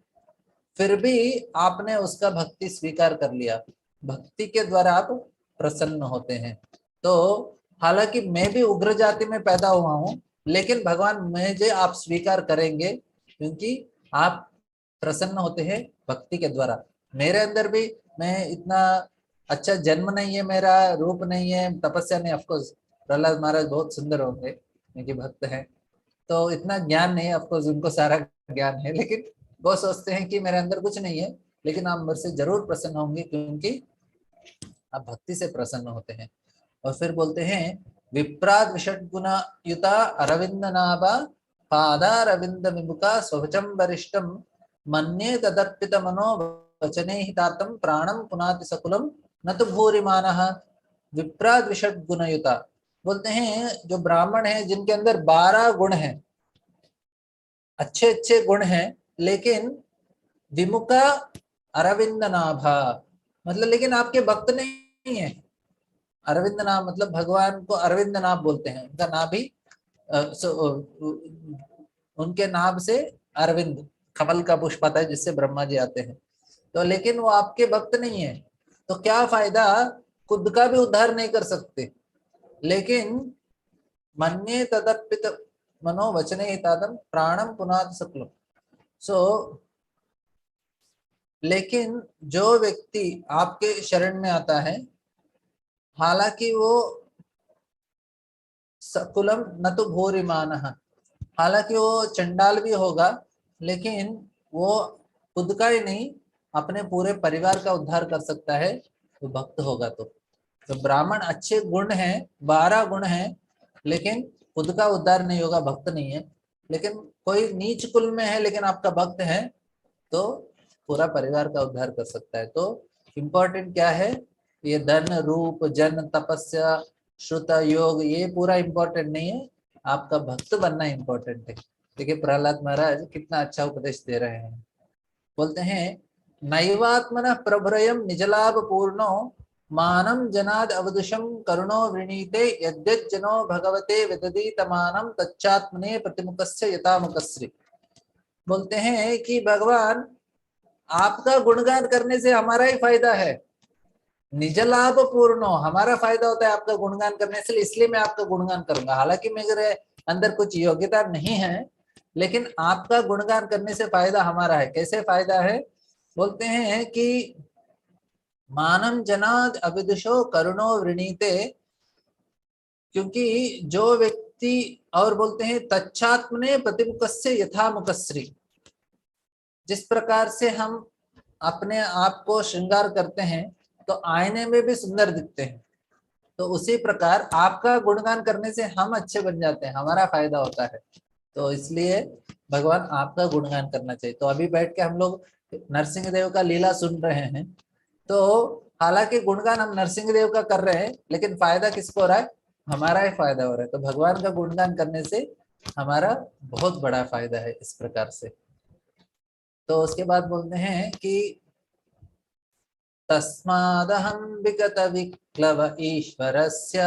फिर भी आपने उसका भक्ति स्वीकार कर लिया। भक्ति के द्वारा आप प्रसन्न होते हैं। तो हालांकि मैं भी उग्र जाति में पैदा हुआ हूं, लेकिन भगवान मुझे आप स्वीकार करेंगे क्योंकि आप प्रसन्न होते हैं भक्ति के द्वारा। मेरे अंदर भी, मैं इतना अच्छा जन्म नहीं है, मेरा रूप नहीं है, तपस्या नहीं। ऑफकोर्स प्रहलाद महाराज बहुत सुंदर होंगे क्योंकि भक्त हैं, तो इतना ज्ञान नहीं है, ऑफकोर्स उनको सारा ज्ञान है, लेकिन वो सोचते हैं कि मेरे अंदर कुछ नहीं है, लेकिन आप मुझसे जरूर प्रसन्न होंगे क्योंकि आप भक्ति से प्रसन्न होते हैं। और फिर बोलते हैं विप्राद विषड गुण युता अरविंद नाभा पादारविंद विमुखा स्वचम वरिष्ठम मन्ये तदर्पित मनो वचने हितार्थम प्राणम पुनाति सकुलम न तो भूरिमानः। विप्राद विषड गुण युता बोलते हैं जो ब्राह्मण है, जिनके अंदर 12 गुण हैं, अच्छे अच्छे गुण हैं, लेकिन विमुखा अरविंद नाभा, मतलब लेकिन आपके भक्त नहीं है। अरविंद नाभ मतलब भगवान को अरविंद नाभ बोलते हैं। उनका नाभ भी उनके नाभ से अरविंद कमल का पुष्प आता है जिससे ब्रह्मा जी आते हैं। तो लेकिन वो आपके भक्त नहीं है, तो क्या फायदा? खुद का भी उद्धार नहीं कर सकते। लेकिन मन्ये तदर्पित मनो वचने हितादम प्राणम पुनात सकलम। सो लेकिन जो व्यक्ति आपके शरण में आता है, हालांकि वो सकुलम न तो भूरिमान, हालांकि वो चंडाल भी होगा, लेकिन वो खुद का ही नहीं, अपने पूरे परिवार का उद्धार कर सकता है तो भक्त होगा। तो ब्राह्मण अच्छे गुण हैं, 12 गुण हैं, लेकिन खुद का उद्धार नहीं होगा, भक्त नहीं है। लेकिन कोई नीच कुल में है लेकिन आपका भक्त है, तो पूरा परिवार का उद्धार कर सकता है। तो इम्पोर्टेंट क्या है? ये धन रूप जन तपस्या श्रुत योग ये पूरा इम्पोर्टेंट नहीं है, आपका भक्त बनना इम्पोर्टेंट है। देखिए प्रहलाद महाराज कितना अच्छा उपदेश दे रहे हैं। बोलते हैं नैवात्मन प्रभ्रयम निजलाभ पूर्णो मानम जनाद अवदुषम करुणो वृणीते यद्यज्जनो भगवते विदधीतमानम तच्चात्मने प्रतिमुखस्य यथामुखश्री। बोलते हैं कि भगवान आपका गुणगान करने से हमारा ही फायदा है। निज लाभ पूर्ण, हमारा फायदा होता है आपका गुणगान करने से, इसलिए मैं आपका गुणगान करूंगा। हालांकि मेरे अंदर कुछ योग्यता नहीं है, लेकिन आपका गुणगान करने से फायदा हमारा है। कैसे फायदा है? बोलते हैं कि मानम जनाद अविदुषो करुणो वृणीते, क्योंकि जो व्यक्ति, और बोलते हैं तच्छात्मने प्रतिमुखस्य यथा मुखश्री, जिस प्रकार से हम अपने आप को श्रृंगार करते हैं तो आईने में भी सुंदर दिखते हैं, तो उसी प्रकार आपका गुणगान करने से हम अच्छे बन जाते हैं, हमारा फायदा होता है। तो इसलिए भगवान आपका गुणगान करना चाहिए। तो अभी बैठ के हम लोग नरसिंह देव का लीला सुन रहे हैं, तो हालांकि गुणगान हम नरसिंह देव का कर रहे हैं, लेकिन फायदा किसको हो रहा है? हमारा ही फायदा हो रहा है। तो भगवान का गुणगान करने से हमारा बहुत बड़ा फायदा है इस प्रकार से। तो उसके बाद बोलते हैं कि तस्मादहं विगत विक्लव ईश्वरस्य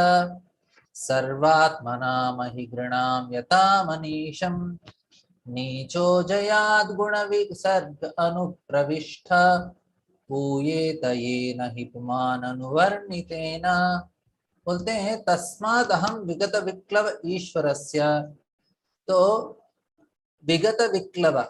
सर्वात्मना महिगृणां यथा मनीषं नीचो जयाद् गुण विसर्ग अनुप्रविष्ट पूयेत येन हि पुमान् अनुवर्णितेन। बोलते हैं तस्माद् अहं विगत विक्लव ईश्वरस्य। तो विगत विक्लव,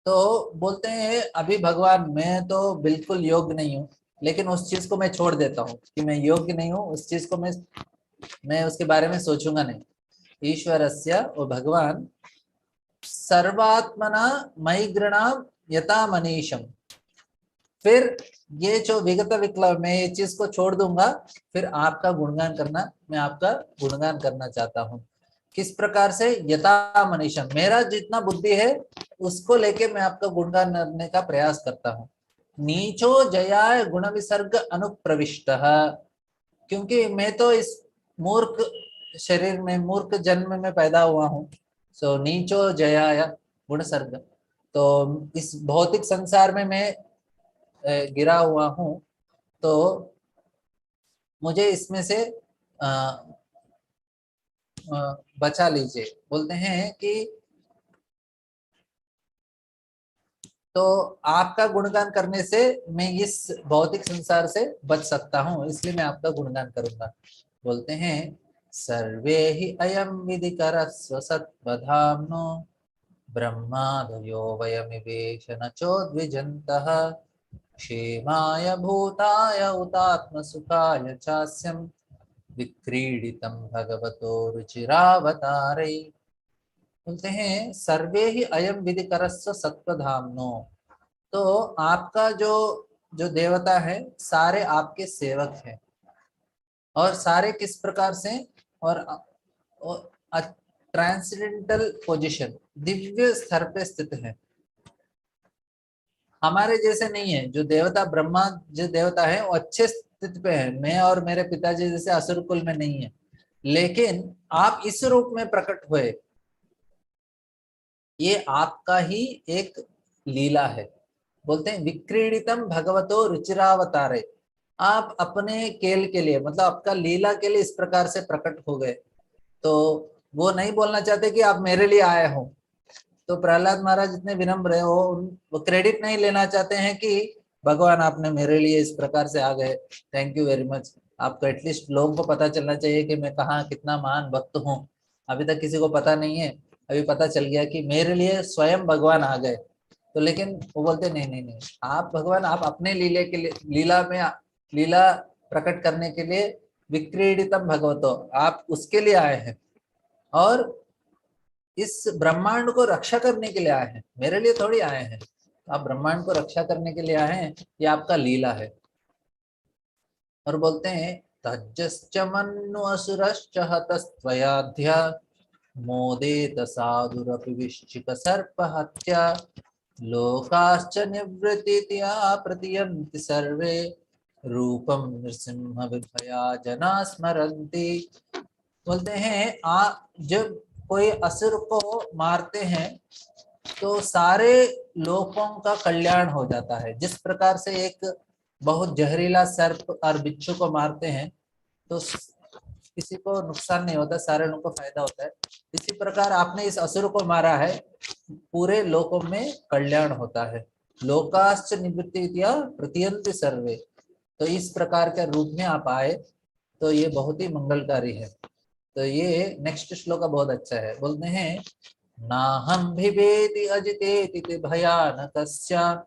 तो बोलते हैं अभी भगवान मैं तो बिल्कुल योग्य नहीं हूँ, लेकिन उस चीज को मैं छोड़ देता हूँ कि मैं योग्य नहीं हूँ, उस चीज को मैं उसके बारे में सोचूंगा नहीं। ईश्वरस्य, वो भगवान, सर्वात्मना मयिगृणाम यथा मनीषम, फिर ये जो विगत विक्लव, मैं ये चीज को छोड़ दूंगा, फिर आपका गुणगान करना, मैं आपका गुणगान करना चाहता हूँ। किस प्रकार से, यथा मनीषम, मेरा जितना बुद्धि है उसको लेके मैं आपका गुणगान करने का प्रयास करता हूँ। नीचो जयाय गुण विसर्ग अनुप्रविष्ट, क्योंकि मैं तो इस मूर्ख शरीर में, मूर्ख जन्म में पैदा हुआ हूँ। सो नीचो जयाय गुण सर्ग, तो इस भौतिक संसार में मैं गिरा हुआ हूँ, तो मुझे इसमें से बचा लीजिए। बोलते हैं कि तो आपका गुणगान करने से मैं इस भौतिक संसार से बच सकता हूँ, इसलिए मैं आपका गुणगान करूंगा। बोलते हैं सर्वे ही अयम विधिकर स्वसत्वधाम्नो ब्रह्मादयो वयमिवेश न चोद्विजन्तः क्षेमाय भूताय उतात्म सुखाय चास्यं विक्रीडितं भगवतो रुचिरावतारै। बोलते हैं सर्वे ही अयम विधिकरस्य सत्वधाम्नो, तो आपका जो जो देवता है सारे आपके सेवक हैं, और सारे किस प्रकार से, और ट्रांसेंडेंटल पोजीशन, दिव्य स्तर पे स्थित है, हमारे जैसे नहीं है। जो देवता ब्रह्मा जो देवता है वो अच्छे स्थिति पे है, मैं और मेरे पिताजी जैसे असुर कुल में नहीं है, लेकिन आप इस रूप में प्रकट हुए, ये आपका ही एक लीला है। बोलते हैं विक्रीडितम भगवतो रुचिरावतारे, आप अपने खेल के लिए, मतलब आपका लीला के लिए इस प्रकार से प्रकट हो गए। तो वो नहीं बोलना चाहते कि आप मेरे लिए आए हो। तो प्रहलाद महाराज इतने विनम्र है, वो क्रेडिट नहीं लेना चाहते हैं कि भगवान आपने मेरे लिए इस प्रकार से आ गए, थैंक यू वेरी मच। आपको एटलीस्ट लोगों को पता चलना चाहिए कि मैं कहाँ कितना महान भक्त हूँ, अभी तक किसी को पता नहीं है, अभी पता चल गया कि मेरे लिए स्वयं भगवान आ गए। तो लेकिन वो बोलते नहीं नहीं नहीं, आप भगवान, आप अपने लीले के लिए, लीला में लीला प्रकट करने के लिए विक्रीडितम भगवतो, आप उसके लिए आए हैं, और इस ब्रह्मांड को रक्षा करने के लिए आए हैं, मेरे लिए थोड़ी आए हैं। आप ब्रह्मांड को रक्षा करने के लिए आए हैं, ये आपका लीला है। और बोलते हैं तज्जश्च मन्नु असुरश्च हतस्त्वयाध्या मोदेत साधुरपि विश्चिक सर्प हत्या लोकाश्च निवृत्तिया प्रतीयन्ति सर्वे रूपम नृसिंह विभया जना स्मरन्ति। बोलते हैं जब कोई असुर को मारते हैं तो सारे लोगों का कल्याण हो जाता है। जिस प्रकार से एक बहुत जहरीला सर्प और बिच्छू को मारते हैं तो किसी को नुकसान नहीं होता, सारे लोगों को फायदा होता है, इसी प्रकार आपने इस असुर को मारा है, पूरे लोकों में कल्याण होता है। लोकाश्च निवृत्तिया प्रतीयन्ति सर्वे, तो इस प्रकार के रूप में आप आए, तो ये बहुत ही मंगलकारी है। तो ये नेक्स्ट श्लोक बहुत अच्छा है। बोलते हैं नाहं बिभेति अजितेति भयानकस्य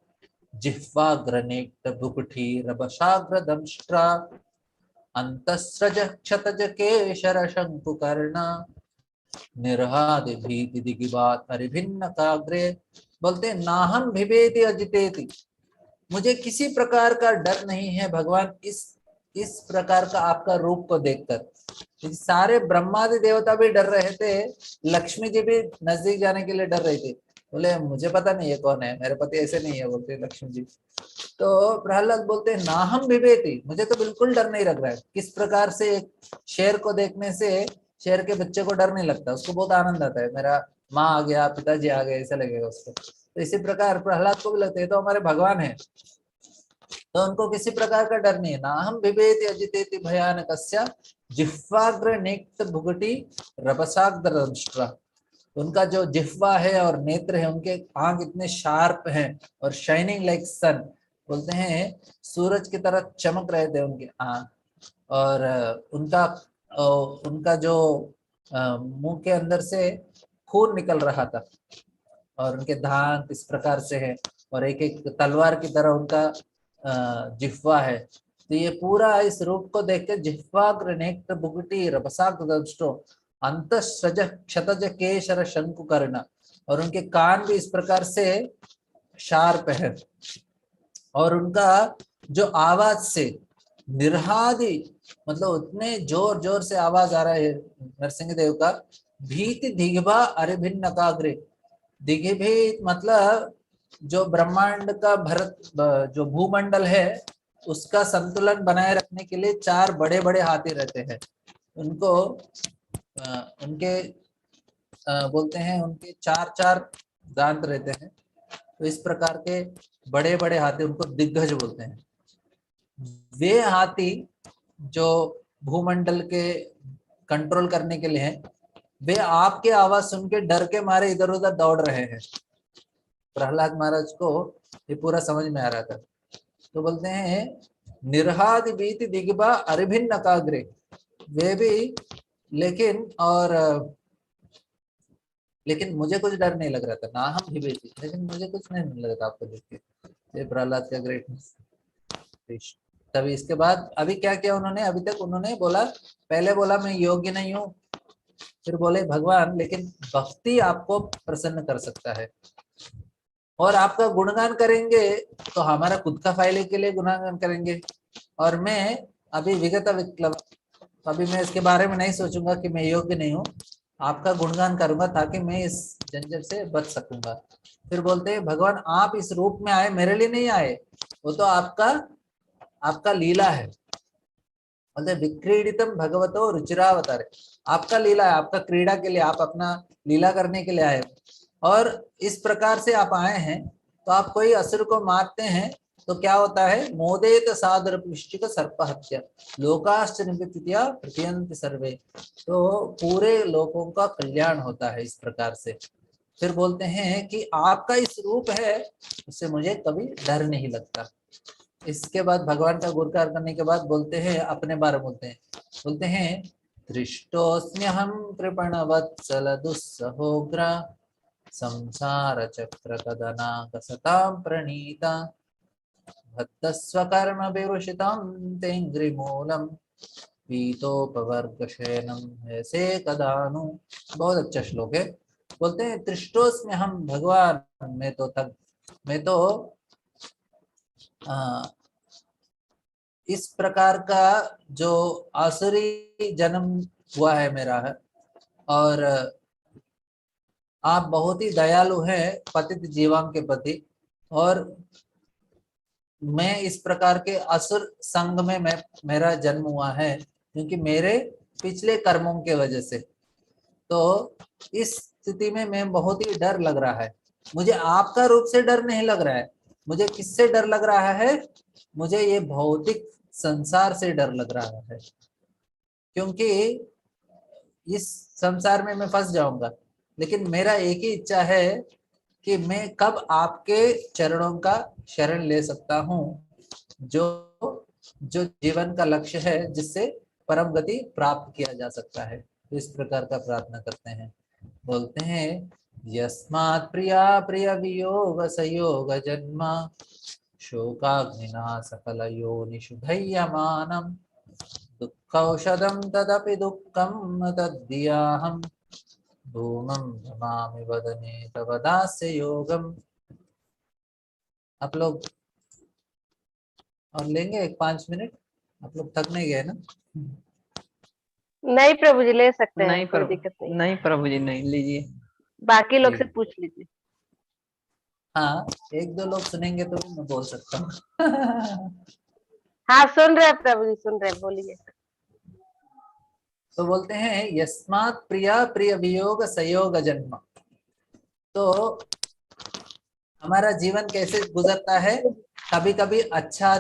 जिह्वाग्रनेक्त भुकुटीरवशाग्रदंष्ट्रा अंतस्रज क्षतज केशर शंकुकर्ण निर्हादि भीति दिगिबात हरिभिन्न काग्रे। बोलते नाहं बिभेति अजितेति, मुझे किसी प्रकार का डर नहीं है भगवान इस प्रकार का आपका रूप को देखकर। सारे ब्रह्मादि देवता भी डर रहे थे, लक्ष्मी जी भी नजदीक जाने के लिए डर रही थी, बोले मुझे पता नहीं है कौन है, मेरे पति ऐसे नहीं है, बोलते लक्ष्मी जी। तो प्रहलाद बोलते हैं नाहम बिभेति, मुझे तो बिल्कुल डर नहीं लग रहा है। किस प्रकार से एक शेर को देखने से शेर के बच्चे को डर नहीं लगता, उसको बहुत आनंद आता है, मेरा माँ आ गया, पिताजी आ गए, ऐसा लगेगा उसको। तो इसी प्रकार प्रहलाद को भी लगता है तो हमारे भगवान है, तो उनको किसी प्रकार का डर नहीं है। नाहम बिभेति अजितेति भयानकस्य जिह्वाग्र नेत्र भुगटी रभसाग्रदंष्ट्रा, उनका जो जिह्वा है और नेत्र है, उनके आंख इतने शार्प हैं और शाइनिंग लाइक सन, बोलते हैं सूरज की तरह चमक रहे थे उनके आंख। और उनका जो मुंह के अंदर से खून निकल रहा था, और उनके दांत इस प्रकार से है, और एक एक तलवार की तरह उनका जिह्वा है। तो ये पूरा इस रूप को देख के जिह्वाग्र नेत्र भुगटी रभसाग्रदंष्टो अंतस्रज क्षतज केशर शंकुकर्ण, और उनके कान भी इस प्रकार से शार्प है, और उनका जो आवाज से निर्हादि, मतलब उतने जोर जोर से आवाज आ रहा है नरसिंह देव का, भीति दिग्भा अरिभिन्नकाग्रे। दिग्भीत मतलब जो ब्रह्मांड का जो भूमंडल है उसका संतुलन बनाए रखने के लिए चार बड़े बड़े हाथी रहते हैं। उनको उनके बोलते हैं, उनके चार चार दांत रहते हैं। तो इस प्रकार के बड़े बड़े हाथी, उनको दिग्गज बोलते हैं। वे हाथी जो भूमंडल के कंट्रोल करने के लिए हैं, वे आपके आवाज सुन के डर के मारे इधर उधर दौड़ रहे हैं। प्रहलाद महाराज को ये पूरा समझ में आ रहा था। तो बोलते हैं निर्हादि बीति दिग्भा अरिभिन्न नकाग्रे। वे भी लेकिन मुझे कुछ डर नहीं लग रहा था ना, हम भी बेटी, लेकिन मुझे कुछ नहीं लग रहा आपको देख के। ये प्रहलाद का ग्रेटनेस। तभी इसके बाद अभी क्या किया उन्होंने, अभी तक उन्होंने बोला, पहले बोला मैं योग्य नहीं हूँ, फिर बोले भगवान लेकिन भक्ति आपको प्रसन्न कर सकता है, और आपका गुणगान करेंगे तो हमारा खुद का फायदे के लिए गुणगान करेंगे। और मैं अभी विगत विक्लव, अभी मैं इसके बारे में नहीं सोचूंगा कि मैं योग्य नहीं हूँ, आपका गुणगान करूंगा ताकि मैं इस झंझट से बच सकूंगा। फिर बोलते हैं भगवान आप इस रूप में आए, मेरे लिए नहीं आए, वो तो आपका लीला है। बोलते विक्रीडितम भगवतो रुचिरावतारे, आपका लीला है, आपका क्रीड़ा के लिए, आप अपना लीला करने के लिए आए। और इस प्रकार से आप आए हैं, तो आप कोई असुर को मारते हैं तो क्या होता है, मोदेत सादर पुष्टिक सर्प हत्या लोकाश्च निवृत्तिया प्रतीयन्ति सर्वे। तो पूरे लोगों का कल्याण होता है इस प्रकार से। फिर बोलते हैं कि आपका इस रूप है, उससे मुझे कभी डर नहीं लगता। इसके बाद भगवान का गुणगान करने के बाद बोलते हैं अपने बारे में, बोलते हैं दृष्टोऽस्म्यहं कृपणवत्सल दुस्सहोग्र संसार चक्र कदनाकसतां प्रणीता भक्तस्वकर्म विवृषितं तेङ्घ्रिमूलम् पीतोपवर्गशयनम् ऐसे कदानु। बहुत अच्छा श्लोक है। बोलते हैं दृष्टोऽस्म्यहं, भगवान मैं तो इस प्रकार का जो आसुरी जन्म हुआ है मेरा है, और आप बहुत ही दयालु हैं पतित जीवां के प्रति, और मैं इस प्रकार के असुर संग में मेरा जन्म हुआ है क्योंकि मेरे पिछले कर्मों के वजह से। तो इस स्थिति में मैं बहुत ही डर लग रहा है। मुझे आपका रूप से डर नहीं लग रहा है, मुझे किससे डर लग रहा है, मुझे ये भौतिक संसार से डर लग रहा है, क्योंकि इस संसार में मैं फंस जाऊंगा। लेकिन मेरा एक ही इच्छा है कि मैं कब आपके चरणों का शरण ले सकता हूँ, जो जीवन का लक्ष्य है, जिससे परम गति प्राप्त किया जा सकता है। तो इस प्रकार का प्रार्थना करते हैं। बोलते हैं यस्मात् प्रिया प्रिय वियोग संयोग जन्म शोकाग्निना सकल योनिषु दह्यमानम् दुःखौषधं तदपि दुःखं तद्दियाहं धूमं नमामि वदने तव दास्य योगम। आप लोग और लेंगे 5 मिनट, आप लोग थक नहीं गए ना? नहीं प्रभु जी, ले सकते हैं, नहीं कोई दिक्कत नहीं। नहीं प्रभु जी, नहीं लीजिए, बाकी लोग से पूछ लीजिए। हाँ, एक दो लोग सुनेंगे तो भी मैं बोल सकता हूँ। हाँ सुन रहे प्रभु जी, सुन रहे, बोलिए। तो बोलते हैं यस्मात् प्रिया प्रिय वियोग संयोग जन्म। तो हमारा जीवन कैसे गुजरता है, कभी कभी अच्छा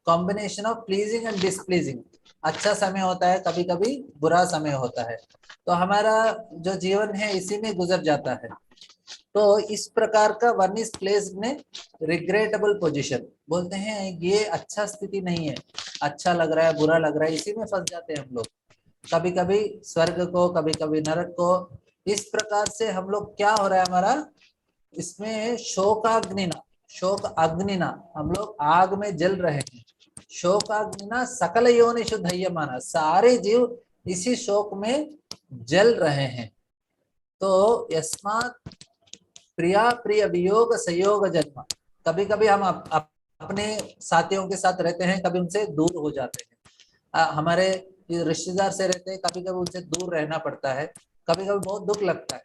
कॉम्बिनेशन ऑफ प्लीजिंग एंड डिसप्लीजिंग, अच्छा समय होता है, कभी कभी बुरा समय होता है। तो हमारा जो जीवन है इसी में गुजर जाता है। तो इस प्रकार का वन इज प्लेस्ड में रिग्रेटेबल पोजीशन। बोलते हैं ये अच्छा स्थिति नहीं है, अच्छा लग रहा है, बुरा लग रहा है, इसी में फंस जाते हैं हम लोग। कभी कभी स्वर्ग को, कभी कभी नरक को। इस प्रकार से हम लोग क्या हो रहा है हमारा, इसमें शोकाग्निना, शोक अग्निना, हम लोग आग में जल रहे हैं। शोकाग्निना सकल योनिषु दह्यमाना, सारे जीव इसी शोक में जल रहे हैं। तो यस्मात् प्रिया प्रिय वियोग संयोग जन्म। कभी कभी हम अपने साथियों के साथ रहते हैं, कभी उनसे दूर हो जाते हैं। हमारे ये रिश्तेदार से रहते हैं, कभी कभी उनसे दूर रहना पड़ता है, कभी कभी बहुत दुख लगता है।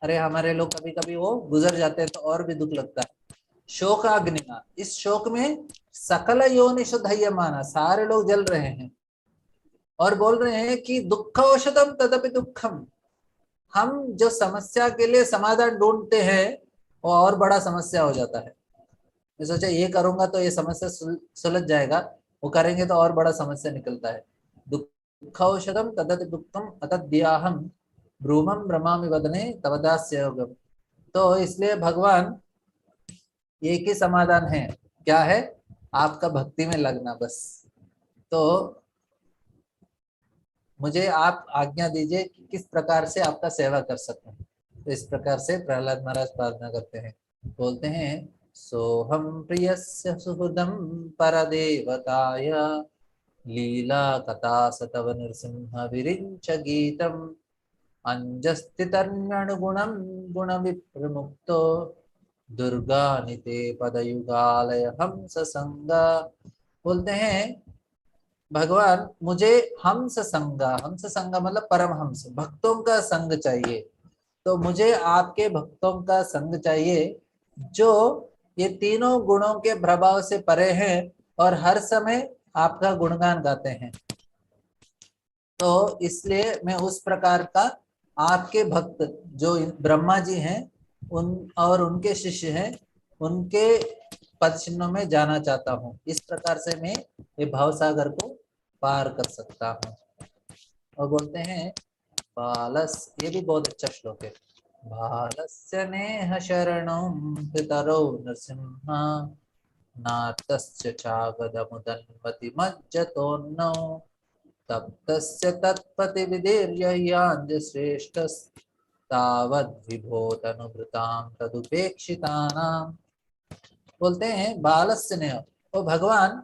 अरे हमारे लोग कभी कभी वो गुजर जाते हैं तो और भी दुख लगता है। शोकाग्निना, इस शोक में सकल योनिषु दह्यमाना, सारे लोग जल रहे हैं और बोल रहे हैं कि दुःखौषधम तदपि दुःखम। हम जो समस्या के लिए समाधान ढूंढते हैं वो और बड़ा समस्या हो जाता है। मैं सोचा ये करूंगा तो ये समस्या सुलझ जाएगा, वो करेंगे तो और बड़ा समस्या निकलता है। दुःखौषधम तदपि दुःखम अतद्याहम ब्रूमम ब्रह्मामि वदने तवदास्य योगम। तो इसलिए भगवान एक ही समाधान है, क्या है? आपका भक्ति में लगना बस। तो मुझे आप आज्ञा दीजिए कि किस प्रकार से आपका सेवा कर सकूं। तो इस प्रकार से प्रहलाद महाराज प्रार्थना करते हैं, बोलते हैं सोहम प्रियस्य सुहृदं परदेवताय लीला कथा सतव नृसिंह विरिञ्च गीतम् अंजस्थितन्यनुगुणं गुणविप्रमुक्तो दुर्गानिते पदयुगालय हंस संगा। बोलते हैं भगवान मुझे हंस संगा, हंस संगा मतलब परमहंस, भक्तों का संग चाहिए। तो मुझे आपके भक्तों का संग चाहिए जो ये तीनों गुणों के प्रभाव से परे हैं और हर समय आपका गुणगान गाते हैं। तो इसलिए मैं उस प्रकार का आपके भक्त जो ब्रह्मा जी हैं उन और उनके शिष्य हैं उनके पद चिन्हों में जाना चाहता हूँ। इस प्रकार से मैं ये भवसागर को पार कर सकता हूँ। और बोलते हैं बालस, ये भी बहुत अच्छा श्लोक है। बालस्य नेह शरणं पितरौ नृसिंहा नातस्य चागदमुदन्वति मज्जतोन्नौ तप्तस्य तत्पतिविधिर्ययाञ्जश्रेष्ठस्तावद्विभोतनुभृतां तदुपेक्षितानां। बोलते हैं बालस्य नेह, ओ भगवान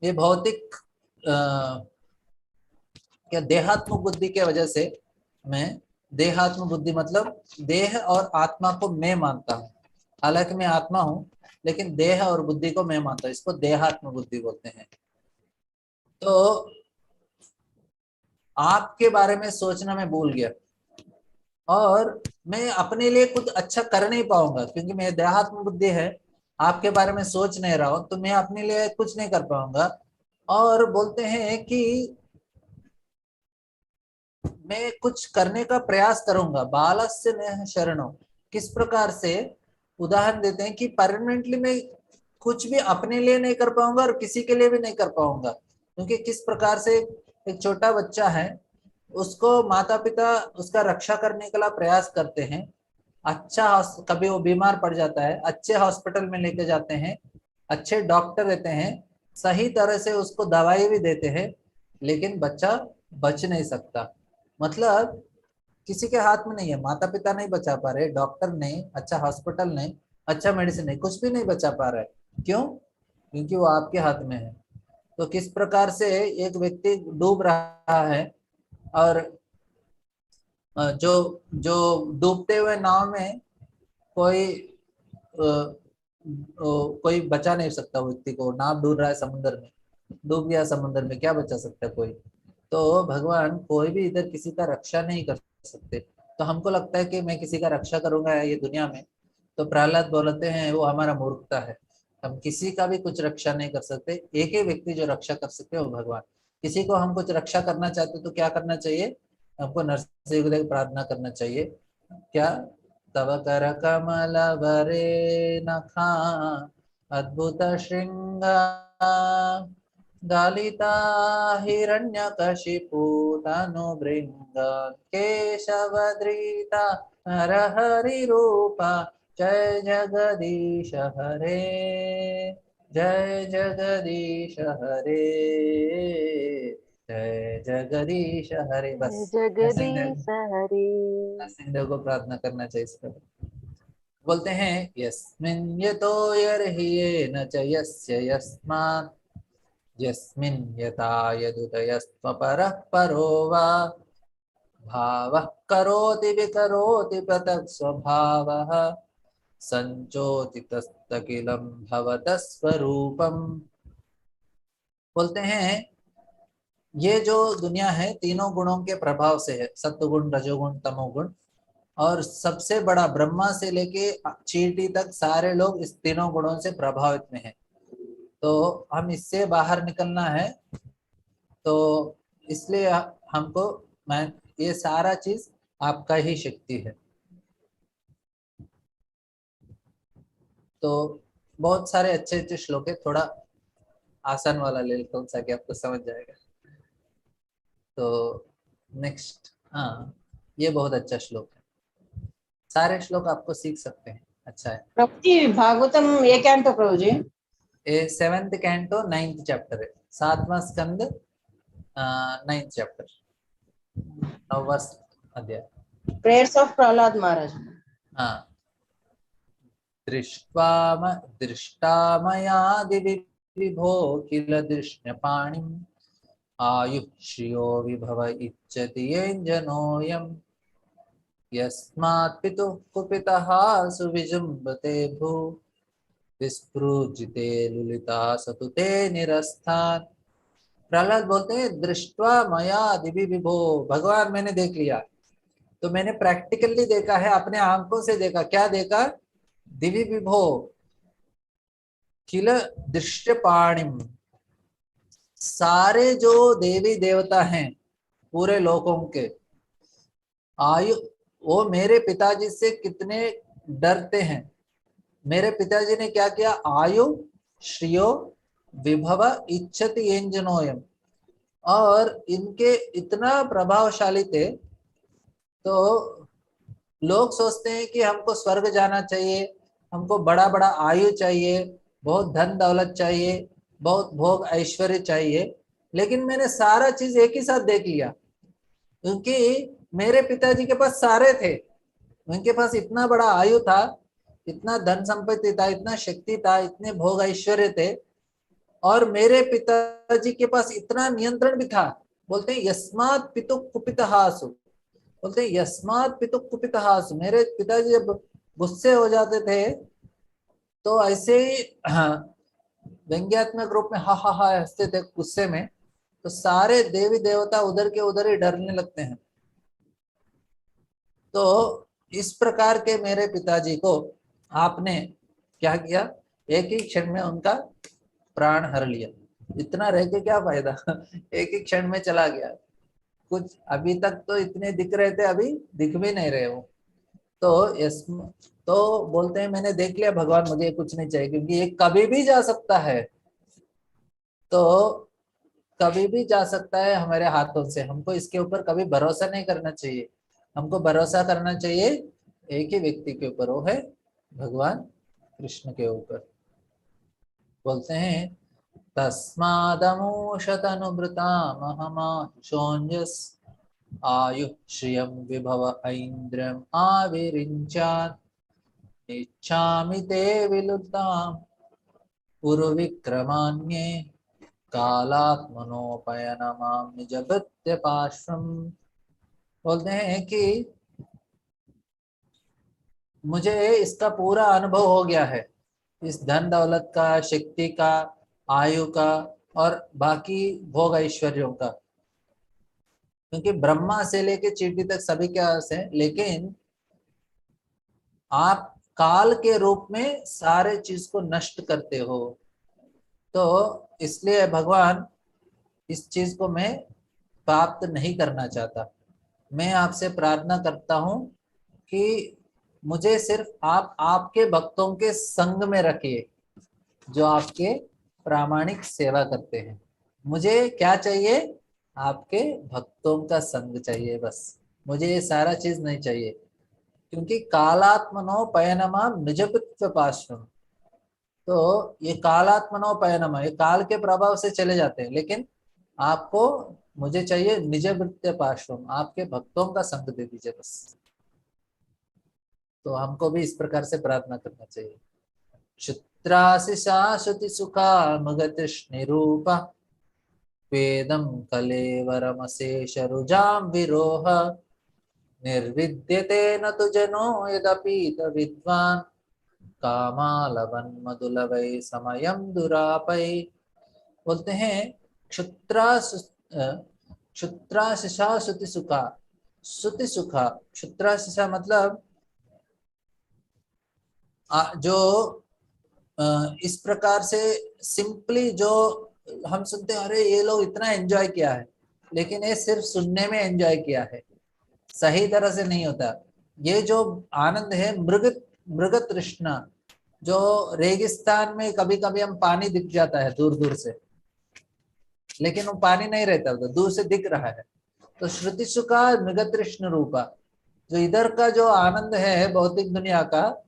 ये भौतिक क्या देहात्म बुद्धि के वजह से मैं, देहात्म बुद्धि मतलब देह और आत्मा को मैं मानता हूँ। हालांकि मैं आत्मा हूँ लेकिन देह और बुद्धि को मैं मानता हूँ, इसको देहात्म बुद्धि बोलते हैं। तो आपके बारे में सोचना मैं भूल गया और मैं अपने लिए कुछ अच्छा कर नहीं पाऊंगा क्योंकि मेरी देहात्म बुद्धि है, आपके बारे में सोच नहीं रहा हूं तो मैं अपने लिए कुछ नहीं कर पाऊंगा। और बोलते हैं कि मैं कुछ करने का प्रयास करूंगा। बालस्य नेह शरणो, किस प्रकार से उदाहरण देते हैं कि परमानेंटली मैं कुछ भी अपने लिए नहीं कर पाऊंगा और किसी के लिए भी नहीं कर पाऊंगा। क्योंकि किस प्रकार से एक छोटा बच्चा है, उसको माता पिता उसका रक्षा करने का प्रयास करते हैं। कभी वो बीमार पड़ जाता है, अच्छे हॉस्पिटल में लेके जाते हैं, अच्छे डॉक्टर रहते हैं, सही तरह से उसको दवाई भी देते हैं, लेकिन बच्चा बच नहीं सकता। मतलब किसी के हाथ में नहीं है, माता पिता नहीं बचा पा रहे, डॉक्टर नहीं, अच्छा हॉस्पिटल नहीं, अच्छा मेडिसिन नहीं, कुछ भी नहीं बचा पा रहा है। क्यों? क्योंकि वो आपके हाथ में है। तो किस प्रकार से एक व्यक्ति डूब रहा है और जो जो डूबते हुए नाव में कोई कोई बचा नहीं सकता, वो व्यक्ति को, नाव डूब रहा है समुद्र में, डूब गया समुद्र में, क्या बचा सकता है कोई? तो भगवान कोई भी इधर किसी का रक्षा नहीं कर सकते। तो हमको लगता है कि मैं किसी का रक्षा करूंगा ये दुनिया में, तो प्रहलाद बोलते हैं वो हमारा मूर्खता है। हम किसी का भी कुछ रक्षा नहीं कर सकते, एक ही व्यक्ति जो रक्षा कर सकते हैं वो भगवान। किसी को हम कुछ रक्षा करना चाहते तो क्या करना चाहिए? हमको नरसिंह देव प्रार्थना करना चाहिए। क्या? तव कर कमल वरे नखा अद्भुत श्रृंगा गालिता हिरण्यकशिपु तनुभृंग केशवधृता नरहरि रूपा जय जगदीश हरे, जय जगदीश हरे, जय जगदीश हरे। बस जगदीश हरे। नरसिंह देव को प्रार्थना करना चाहिए इस पर। बोलते हैं यस्मिन् यतो यर्ह्येन च यस्य यस्मात् यस्मिन् यथा यदुदयस्त्वपरः परो वा भावः करोति विकरोति पृथक् स्वभावः संचोति तस्तकिलं भवतः स्वरूपम्। बोलते हैं ये जो दुनिया है तीनों गुणों के प्रभाव से है, सत्वगुण, रजोगुण, तमोगुण। और सबसे बड़ा ब्रह्मा से लेके चींटी तक सारे लोग इस तीनों गुणों से प्रभावित में हैं। तो हम इससे बाहर निकलना है। तो इसलिए हमको, मैं, ये सारा चीज आपका ही शक्ति है। तो बहुत सारे अच्छे अच्छे श्लोक है, थोड़ा आसान वाला ले लेता हूँ ताकि आपको समझ जाएगा। तो नेक्स्ट, हाँ, ये बहुत अच्छा श्लोक है, सारे श्लोक आपको सीख सकते हैं, अच्छा है। प्रभु जी भागवतम ये कैंटो प्रभु जी। ये 7th कैंटो 9th चैप्टर है, 7वां स्कंद 9th चैप्टर, 9वां अध्याय। प्रेयर्स ऑफ प्रहलाद महाराज। हाँ, दृष्टा मया दिवि विभो किल दृष्टपाणिम् आयुः श्रियो विभव इच्छति येऽञ्जनोऽयम् यस्मात् पितुः कुपितः सुविजृम्भते भू विस्पृजिते लुलिता सतुते निरस्तान्। प्रहलाद बोलते हैं, दृष्टवा मया दिवि विभो, भगवान मैंने देख लिया। तो मैंने प्रैक्टिकली देखा है, अपने आंखों से देखा। क्या देखा? दिवि विभो किल दृष्टपाणिम, सारे जो देवी देवता हैं पूरे लोकों के, आयु, वो मेरे पिताजी से कितने डरते हैं। मेरे पिताजी ने क्या किया? आयु श्रियो विभव इच्छति एंजनोयम, और इनके इतना प्रभावशाली थे। तो लोग सोचते हैं कि हमको स्वर्ग जाना चाहिए, हमको बड़ा बड़ा आयु चाहिए, बहुत धन दौलत चाहिए, बहुत भोग ऐश्वर्य चाहिए। लेकिन मैंने सारा चीज एक ही साथ देख लिया, क्योंकि मेरे पिताजी के पास सारे थे। उनके पास इतना बड़ा आयु था, इतना धन संपत्ति था, इतना शक्ति था, इतने भोग ऐश्वर्य थे, और मेरे पिताजी के पास इतना नियंत्रण भी था। बोलते हैं यस्मात् पितु कुपितहासु, बोलते हैं यस्मात् पितु कुपितहासु। मेरे पिताजी जब गुस्से हो जाते थे तो ऐसे ही, हाँ, व्यंग्यात्मक रूप में हा हा हा हंसते थे गुस्से में। तो सारे देवी देवता उधर के उधर ही डरने लगते हैं। तो इस प्रकार के मेरे पिताजी को आपने क्या किया? एक ही क्षण में उनका प्राण हर लिया। इतना रह के क्या फायदा? एक ही क्षण में चला गया। कुछ अभी तक तो इतने दिख रहे थे, अभी दिख भी नहीं रहे वो। तो यस, तो बोलते हैं मैंने देख लिया भगवान, मुझे कुछ नहीं चाहिए, क्योंकि ये कभी भी जा सकता है। तो कभी भी जा सकता है हमारे हाथों से, हमको इसके ऊपर कभी भरोसा नहीं करना चाहिए। हमको भरोसा करना चाहिए एक ही व्यक्ति के ऊपर, वो है भगवान कृष्ण के ऊपर। बोलते हैं तस्मादमूषतनुभृतामहमाशोऽन्यस् आयुः श्रियं विभव ऐन्द्रियम् आविरिञ्चात् इच्छामि ते विलुप्ताम् उर्विक्रमान्ये कालात्मनोपयनमां निजभृत्य पार्श्वम्। बोलते हैं कि मुझे इसका पूरा अनुभव हो गया है, इस धन दौलत का, शक्ति का, आयु का, और बाकी भोग ऐश्वर्यों का। क्योंकि ब्रह्मा से लेके चींटी तक सभी के आस है, लेकिन आप काल के रूप में सारे चीज को नष्ट करते हो। तो इसलिए भगवान, इस चीज को मैं प्राप्त नहीं करना चाहता। मैं आपसे प्रार्थना करता हूं कि मुझे सिर्फ आप आपके भक्तों के संग में रखिए, जो आपके प्रामाणिक सेवा करते हैं। मुझे क्या चाहिए? आपके भक्तों का संग चाहिए, बस। मुझे ये सारा चीज नहीं चाहिए, क्योंकि कालात्मनो पयनमा निजपित्व पार्श्वम। तो ये कालात्मनो पयनमा, ये काल के प्रभाव से चले जाते हैं, लेकिन आपको, मुझे चाहिए निज वृत्य पार्श्वम, आपके भक्तों का संग दे दीजिए, बस। तो हमको भी इस प्रकार से प्रार्थना करना चाहिए। क्षुत्रासि शाश्वति सुखा मगतृष्णिरूप वेदं कलेवरमशेष रुजां विरोह निर्विद्यते न तु जनो यदपीत विद्वान् कामालवन् मधुलवै समयं दुरापै। बोलते हैं क्षुत्रा क्षुत्राशिषा श्रुति सुखा, श्रुति सुखा, क्षुत्राशिषा मतलब जो इस प्रकार से सिंपली जो हम सुनते हैं, अरे ये लोग इतना एंजॉय किया है, लेकिन ये सिर्फ सुनने में एंजॉय किया है, सही तरह से नहीं होता। ये जो आनंद है मृग मृग तृष्णा, जो रेगिस्तान में कभी कभी हम पानी दिख जाता है दूर दूर से, लेकिन वो पानी नहीं रहता, तो दूर से दिख रहा है। तो श्रुति सुखा मृग तृष्ण रूपा, जो इधर का जो आनंद है भौतिक दुनिया का,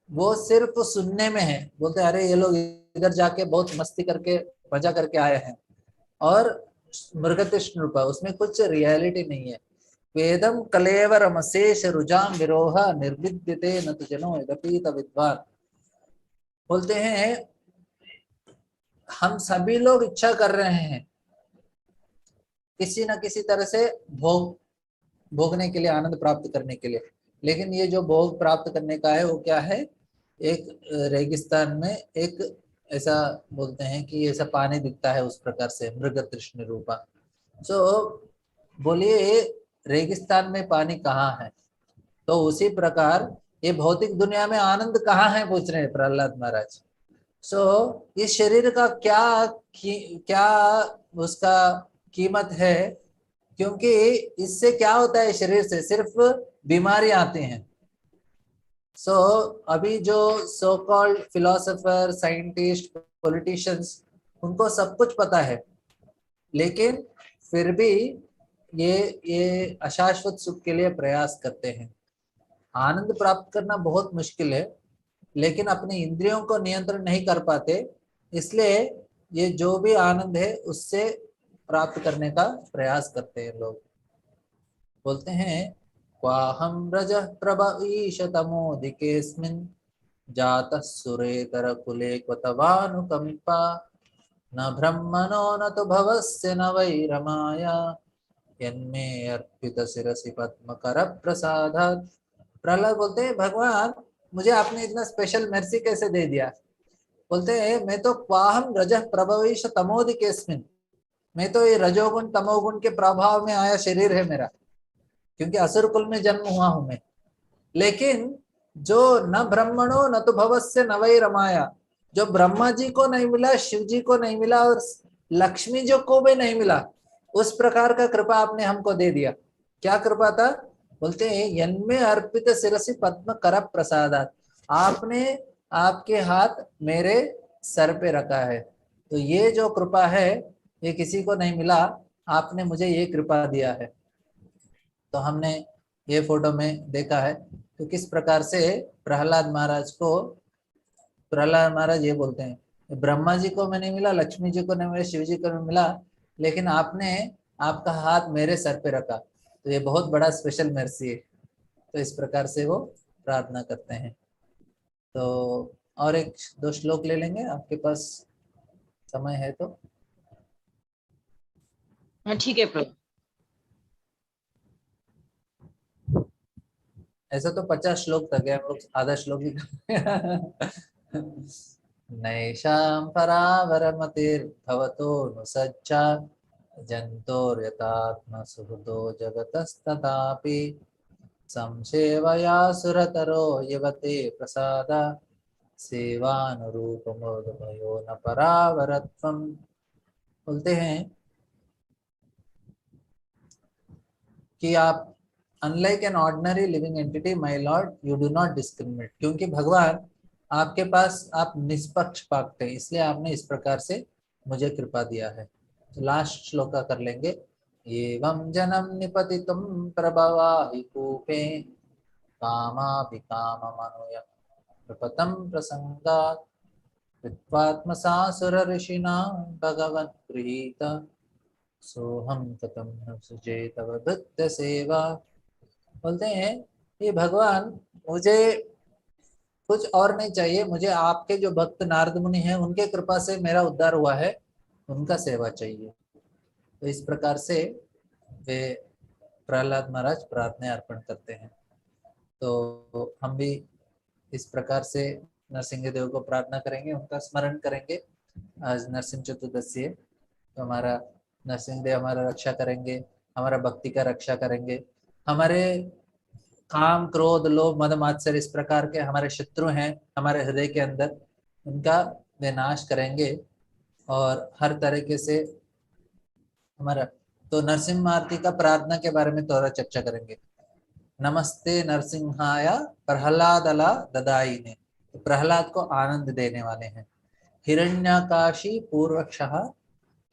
वो सिर्फ सुनने में है। बोलते हैं अरे ये लोग इधर जाके बहुत मस्ती करके मजा करके आए हैं, और मृगतृष्ण रूपा, उसमें कुछ रियलिटी नहीं है। वेदम कलेवरम अशेष रुजाम विरोह निर्विद्यते न तो जनो यदपि विद्वान। बोलते हैं हम सभी लोग इच्छा कर रहे हैं किसी न किसी तरह से भोगने के लिए, आनंद प्राप्त करने के लिए, लेकिन ये जो भोग प्राप्त करने का है वो क्या है, एक रेगिस्तान में एक ऐसा बोलते हैं कि ऐसा पानी दिखता है उस प्रकार से मृग तृष्ण रूपा। तो बोलिए रेगिस्तान में पानी कहाँ है, तो उसी प्रकार ये भौतिक दुनिया में आनंद कहाँ है पूछ रहे हैं प्रहलाद महाराज। इस शरीर का क्या उसका कीमत है, क्योंकि इससे क्या होता है, शरीर से सिर्फ बीमारी आती हैं। अभी जो so called philosopher, scientist, politicians, उनको सब कुछ पता है, लेकिन फिर भी ये अशाश्वत सुख के लिए प्रयास करते हैं। आनंद प्राप्त करना बहुत मुश्किल है, लेकिन अपने इंद्रियों को नियंत्रण नहीं कर पाते, इसलिए ये जो भी आनंद है उससे प्राप्त करने का प्रयास करते हैं लोग। बोलते हैं क्वाहम रजः प्रभईश तमोदिकेऽस्मिन् जातः सुरेतर कुले क्वतवानुकंपा न ब्रह्मणो न तो भवस्य न वै रमाया यन्मे अर्पित शिरसि पद्म कर प्रसादात्। प्रहलाद बोलते हैं भगवान मुझे आपने इतना स्पेशल मर्सी कैसे दे दिया। बोलते हैं मैं तो क्वाहम रजः प्रभवीश तमोदिकेऽस्मिन्, मैं तो ये रजोगुण तमोगुण के प्रभाव में आया शरीर है मेरा, क्योंकि असुर कुल में जन्म हुआ हूं मैं। लेकिन जो न ब्रह्मणो न तो भवस्य न वै रमाया, जो ब्रह्मा जी को नहीं मिला, शिव जी को नहीं मिला, और लक्ष्मी जी को भी नहीं मिला, उस प्रकार का कृपा आपने हमको दे दिया। क्या कृपा था, बोलते हैं यन्मे अर्पित शिरसि पद्म कर प्रसादात्, आपने आपके हाथ मेरे सर पे रखा है, तो ये जो कृपा है ये किसी को नहीं मिला, आपने मुझे ये कृपा दिया है। तो हमने ये फोटो में देखा है तो किस प्रकार से प्रहलाद महाराज को, प्रहलाद महाराज ये बोलते हैं ब्रह्मा जी को मैं नहीं मिला, लक्ष्मी जी को नहीं मिला, शिव जी को नहीं मिला, लेकिन आपने आपका हाथ मेरे सर पे रखा, तो ये बहुत बड़ा स्पेशल मर्सी है। तो इस प्रकार से वो प्रार्थना करते हैं। तो और एक दो श्लोक ले लेंगे, आपके पास समय है तो। हाँ ठीक है प्रभु। ऐसा तो 50 श्लोक तक है, हम लोग आधा श्लोक ही नैषां परावरमतिर्भवतो नु सज्जा जन्तोर्यथात्म सुहृदो जगतस्तथापि संसेवया सुरतरो यवते प्रसादा सेवानुरूपमोदमयो न परावरत्वम्। बोलते हैं कि आप unlike an ordinary living entity my Lord you do not discriminate, क्योंकि भगवान आपके पास आप निष्पक्ष पाते हैं, इसलिए आपने इस प्रकार से मुझे कृपा दिया है। तो लास्ट श्लोका कर लेंगे। एवं जन्म निपतितुं प्रभवाहि कूपे कामाभिकाममनुय प्रपतं प्रसंगात् कृत्वात्मसा ऋषिणां भगवन् गृहीत सोहम कथम न सुजे तव भक्त सेवा। बोलते हैं ये भगवान मुझे कुछ और नहीं चाहिए, मुझे आपके जो भक्त नारद मुनि हैं उनके कृपा से मेरा उद्धार हुआ है, उनका सेवा चाहिए। तो इस प्रकार से वे प्रहलाद महाराज प्रार्थना अर्पण करते हैं। तो हम भी इस प्रकार से नरसिंह देव को प्रार्थना करेंगे, उनका स्मरण करेंगे। आज नरसिंह चतुर्दशी है, तो हमारा नरसिंहदेव हमारा रक्षा करेंगे, हमारा भक्ति का रक्षा करेंगे, हमारे काम क्रोध लोभ मद मात्सर्य इस प्रकार के हमारे शत्रु हैं हमारे हृदय के अंदर, उनका विनाश करेंगे और हर तरीके से हमारा। तो नरसिंह आरती का प्रार्थना के बारे में थोड़ा चर्चा करेंगे। नमस्ते नरसिंहाय प्रहलादला ददाईने, तो प्रहलाद को आनंद देने वाले हैं। हिरण्यकाशी पूर्वक्षः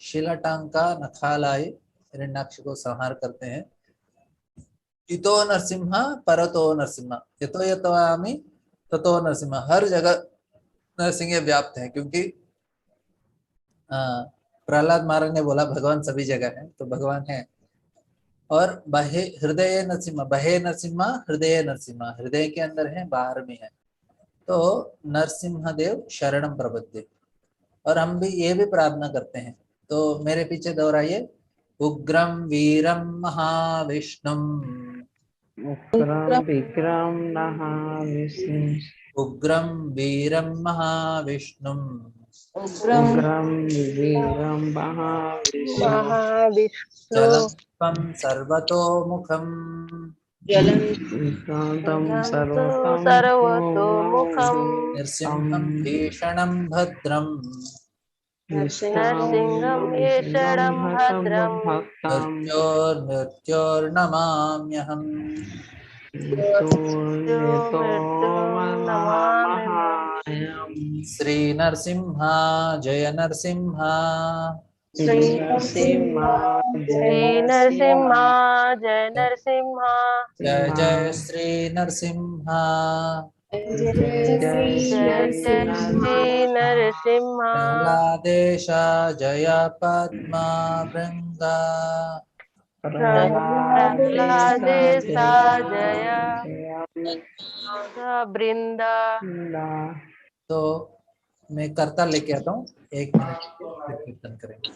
शिलटांका नखालाय, हिरण्याक्ष को संहार करते हैं। इतो नरसिंह परतो नरसिंह, यतो यतोयामि ततो नरसिंह, हर जगह नरसिंह व्याप्त है, क्योंकि प्रहलाद महाराज ने बोला भगवान सभी जगह है, तो भगवान है। और बहे हृदय नरसिम्हा, बहे नरसिम्हा हृदय नरसिम्हा, हृदय के अंदर है बाहर भी है। तो नरसिम्हदेव शरणम प्रपद्ये, और हम भी ये भी प्रार्थना करते हैं। तो मेरे पीछे दोहराइए, उग्रम वीरम महाविष्णुम, उग्रम विक्रम महाविष्णु, उग्रम वीरम महाविष्णुम, उग्रम वीरम महाविष्णु, महाविष्णु जलंतम सर्वतोमुखम, शांतं सर्वतोमुखं, सर्वतोमुखम् नृसिंहं भीषणं भद्रं, नरसिंहं येषणं भद्रं मृत्योर्नमाम्यहम्। मृत्युर्नितो नमाम्यहम्। श्री नरसिंहा जय नरसिंहा, श्री नरसिंहा श्री नरसिंहा जय नरसिंहा, जय जय श्री नरसिंहा, जय जय श्री नरसिंहा, प्रह्लादेश जय पद्मा वृंदा, प्रह्लादेशा जय वृंदा। तो मैं करता लेके आता हूँ, 1 मिनट फिर कीर्तन करेंगे।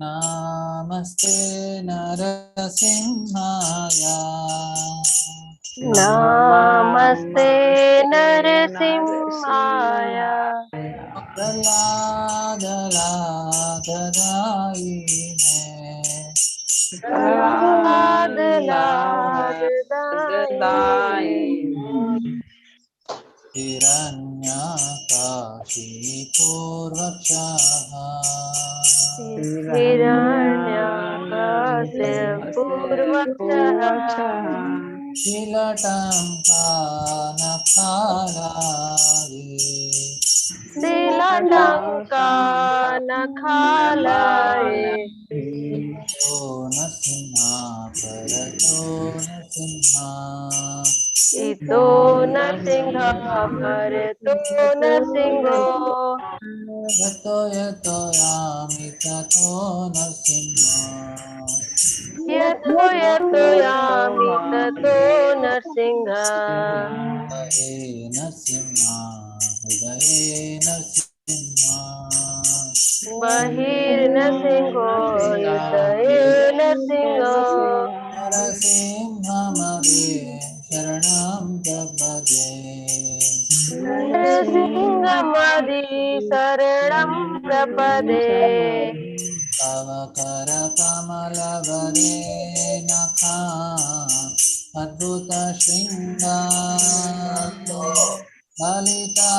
नमस्ते नरसिंहाय, नमस्ते नरसिंहाय, प्रह्लादलाददायिने, प्रह्लादलाददायिने, हिरण्यकाशीपूर्वक्षः हिरण्यकशिपूर्वक्षः शिलटङ्कानखालाये, शीलटङ्कानखालये, तो नरसिंहा परतो नरसिंहा, इतो नरसिंह परतो नरसिंहो, यतो यतो यामि ततो नरसिंहा, यतो यतो यामि ततो नरसिंह, हृदये नरसिंहा, हृदये नरसिंहा, बहिर्नरसिंहो हृदये नरसिंहो, नरसिंहमवे शरणं प्रपद्ये, नरसिंहमदि शरणं प्रपदे, तव करकमलवरे नखा अद्भुत शृङ्गारो ललिता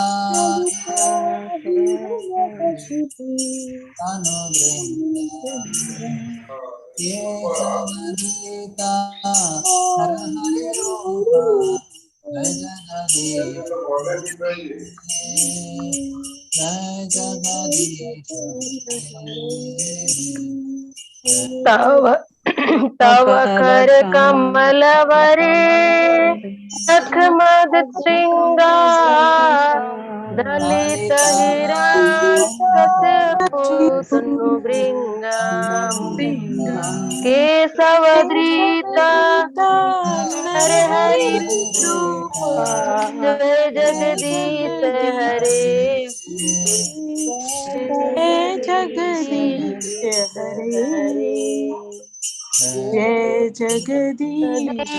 अनुवृन्दा, ये जगदीता हर हरि रूपा, जय तव तव कर कमल वरे नख मद श्रृंगार दलित हिरण्यकशिपु भृंगा केशवधृता नर हरि रूप जय जगदीश हरे जगदीश हरे जय जगदीश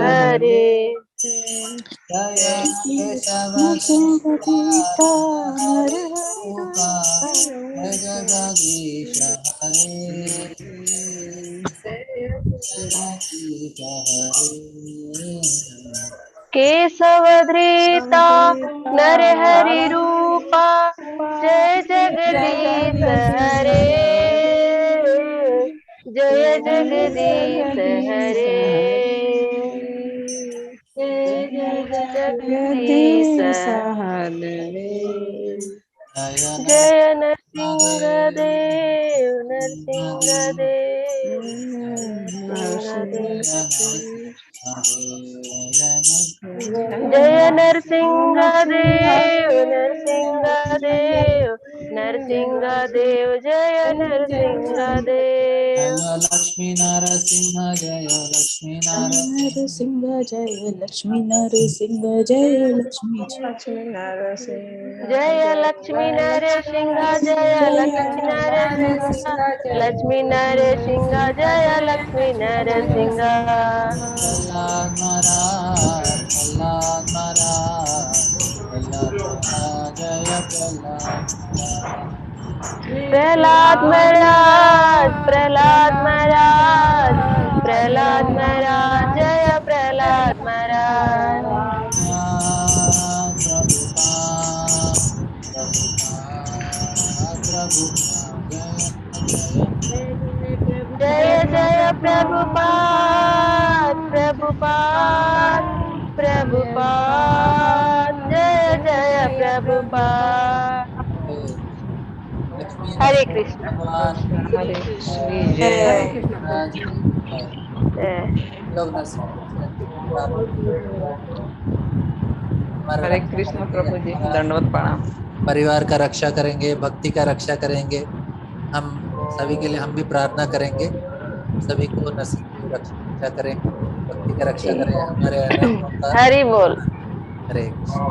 हरे जगदीता नर जगदीश केशवधृता नर हरि रूपा जय जगदीश हरे जय जगदीश हरे जगदीश जय नरसिंह देव नरसिंह देव जय नरसिंह देव नरसिंह देव नरसिंह देव जय नरसिंह देव लक्ष्मी नरसिंह जय लक्ष्मी नरसिंह जय लक्ष्मी नरसिंह जय लक्ष्मी जय लक्ष्मी नरसिंह जय लक्ष्मी नरसिंह लक्ष्मी नरसिंह जय लक्ष्मी नरसिंह प्रहलाद महाराज प्रहलाद महाराज प्रहलाद महाराज जय प्रहलाद महाराज जय जय प्रभुपाद प्रभुपाद प्रभुपाद जय जय प्रभुपाद हरे कृष्ण हरे कृष्ण हरे कृष्ण प्रभु जी दंडवत प्रणाम। परिवार का रक्षा करेंगे, भक्ति का रक्षा करेंगे। हम सभी के लिए हम भी प्रार्थना करेंगे, सभी को नसीब की रक्षा करें, भक्ति का रक्षा करें, हमारे हरि बोल हरे कृष्ण।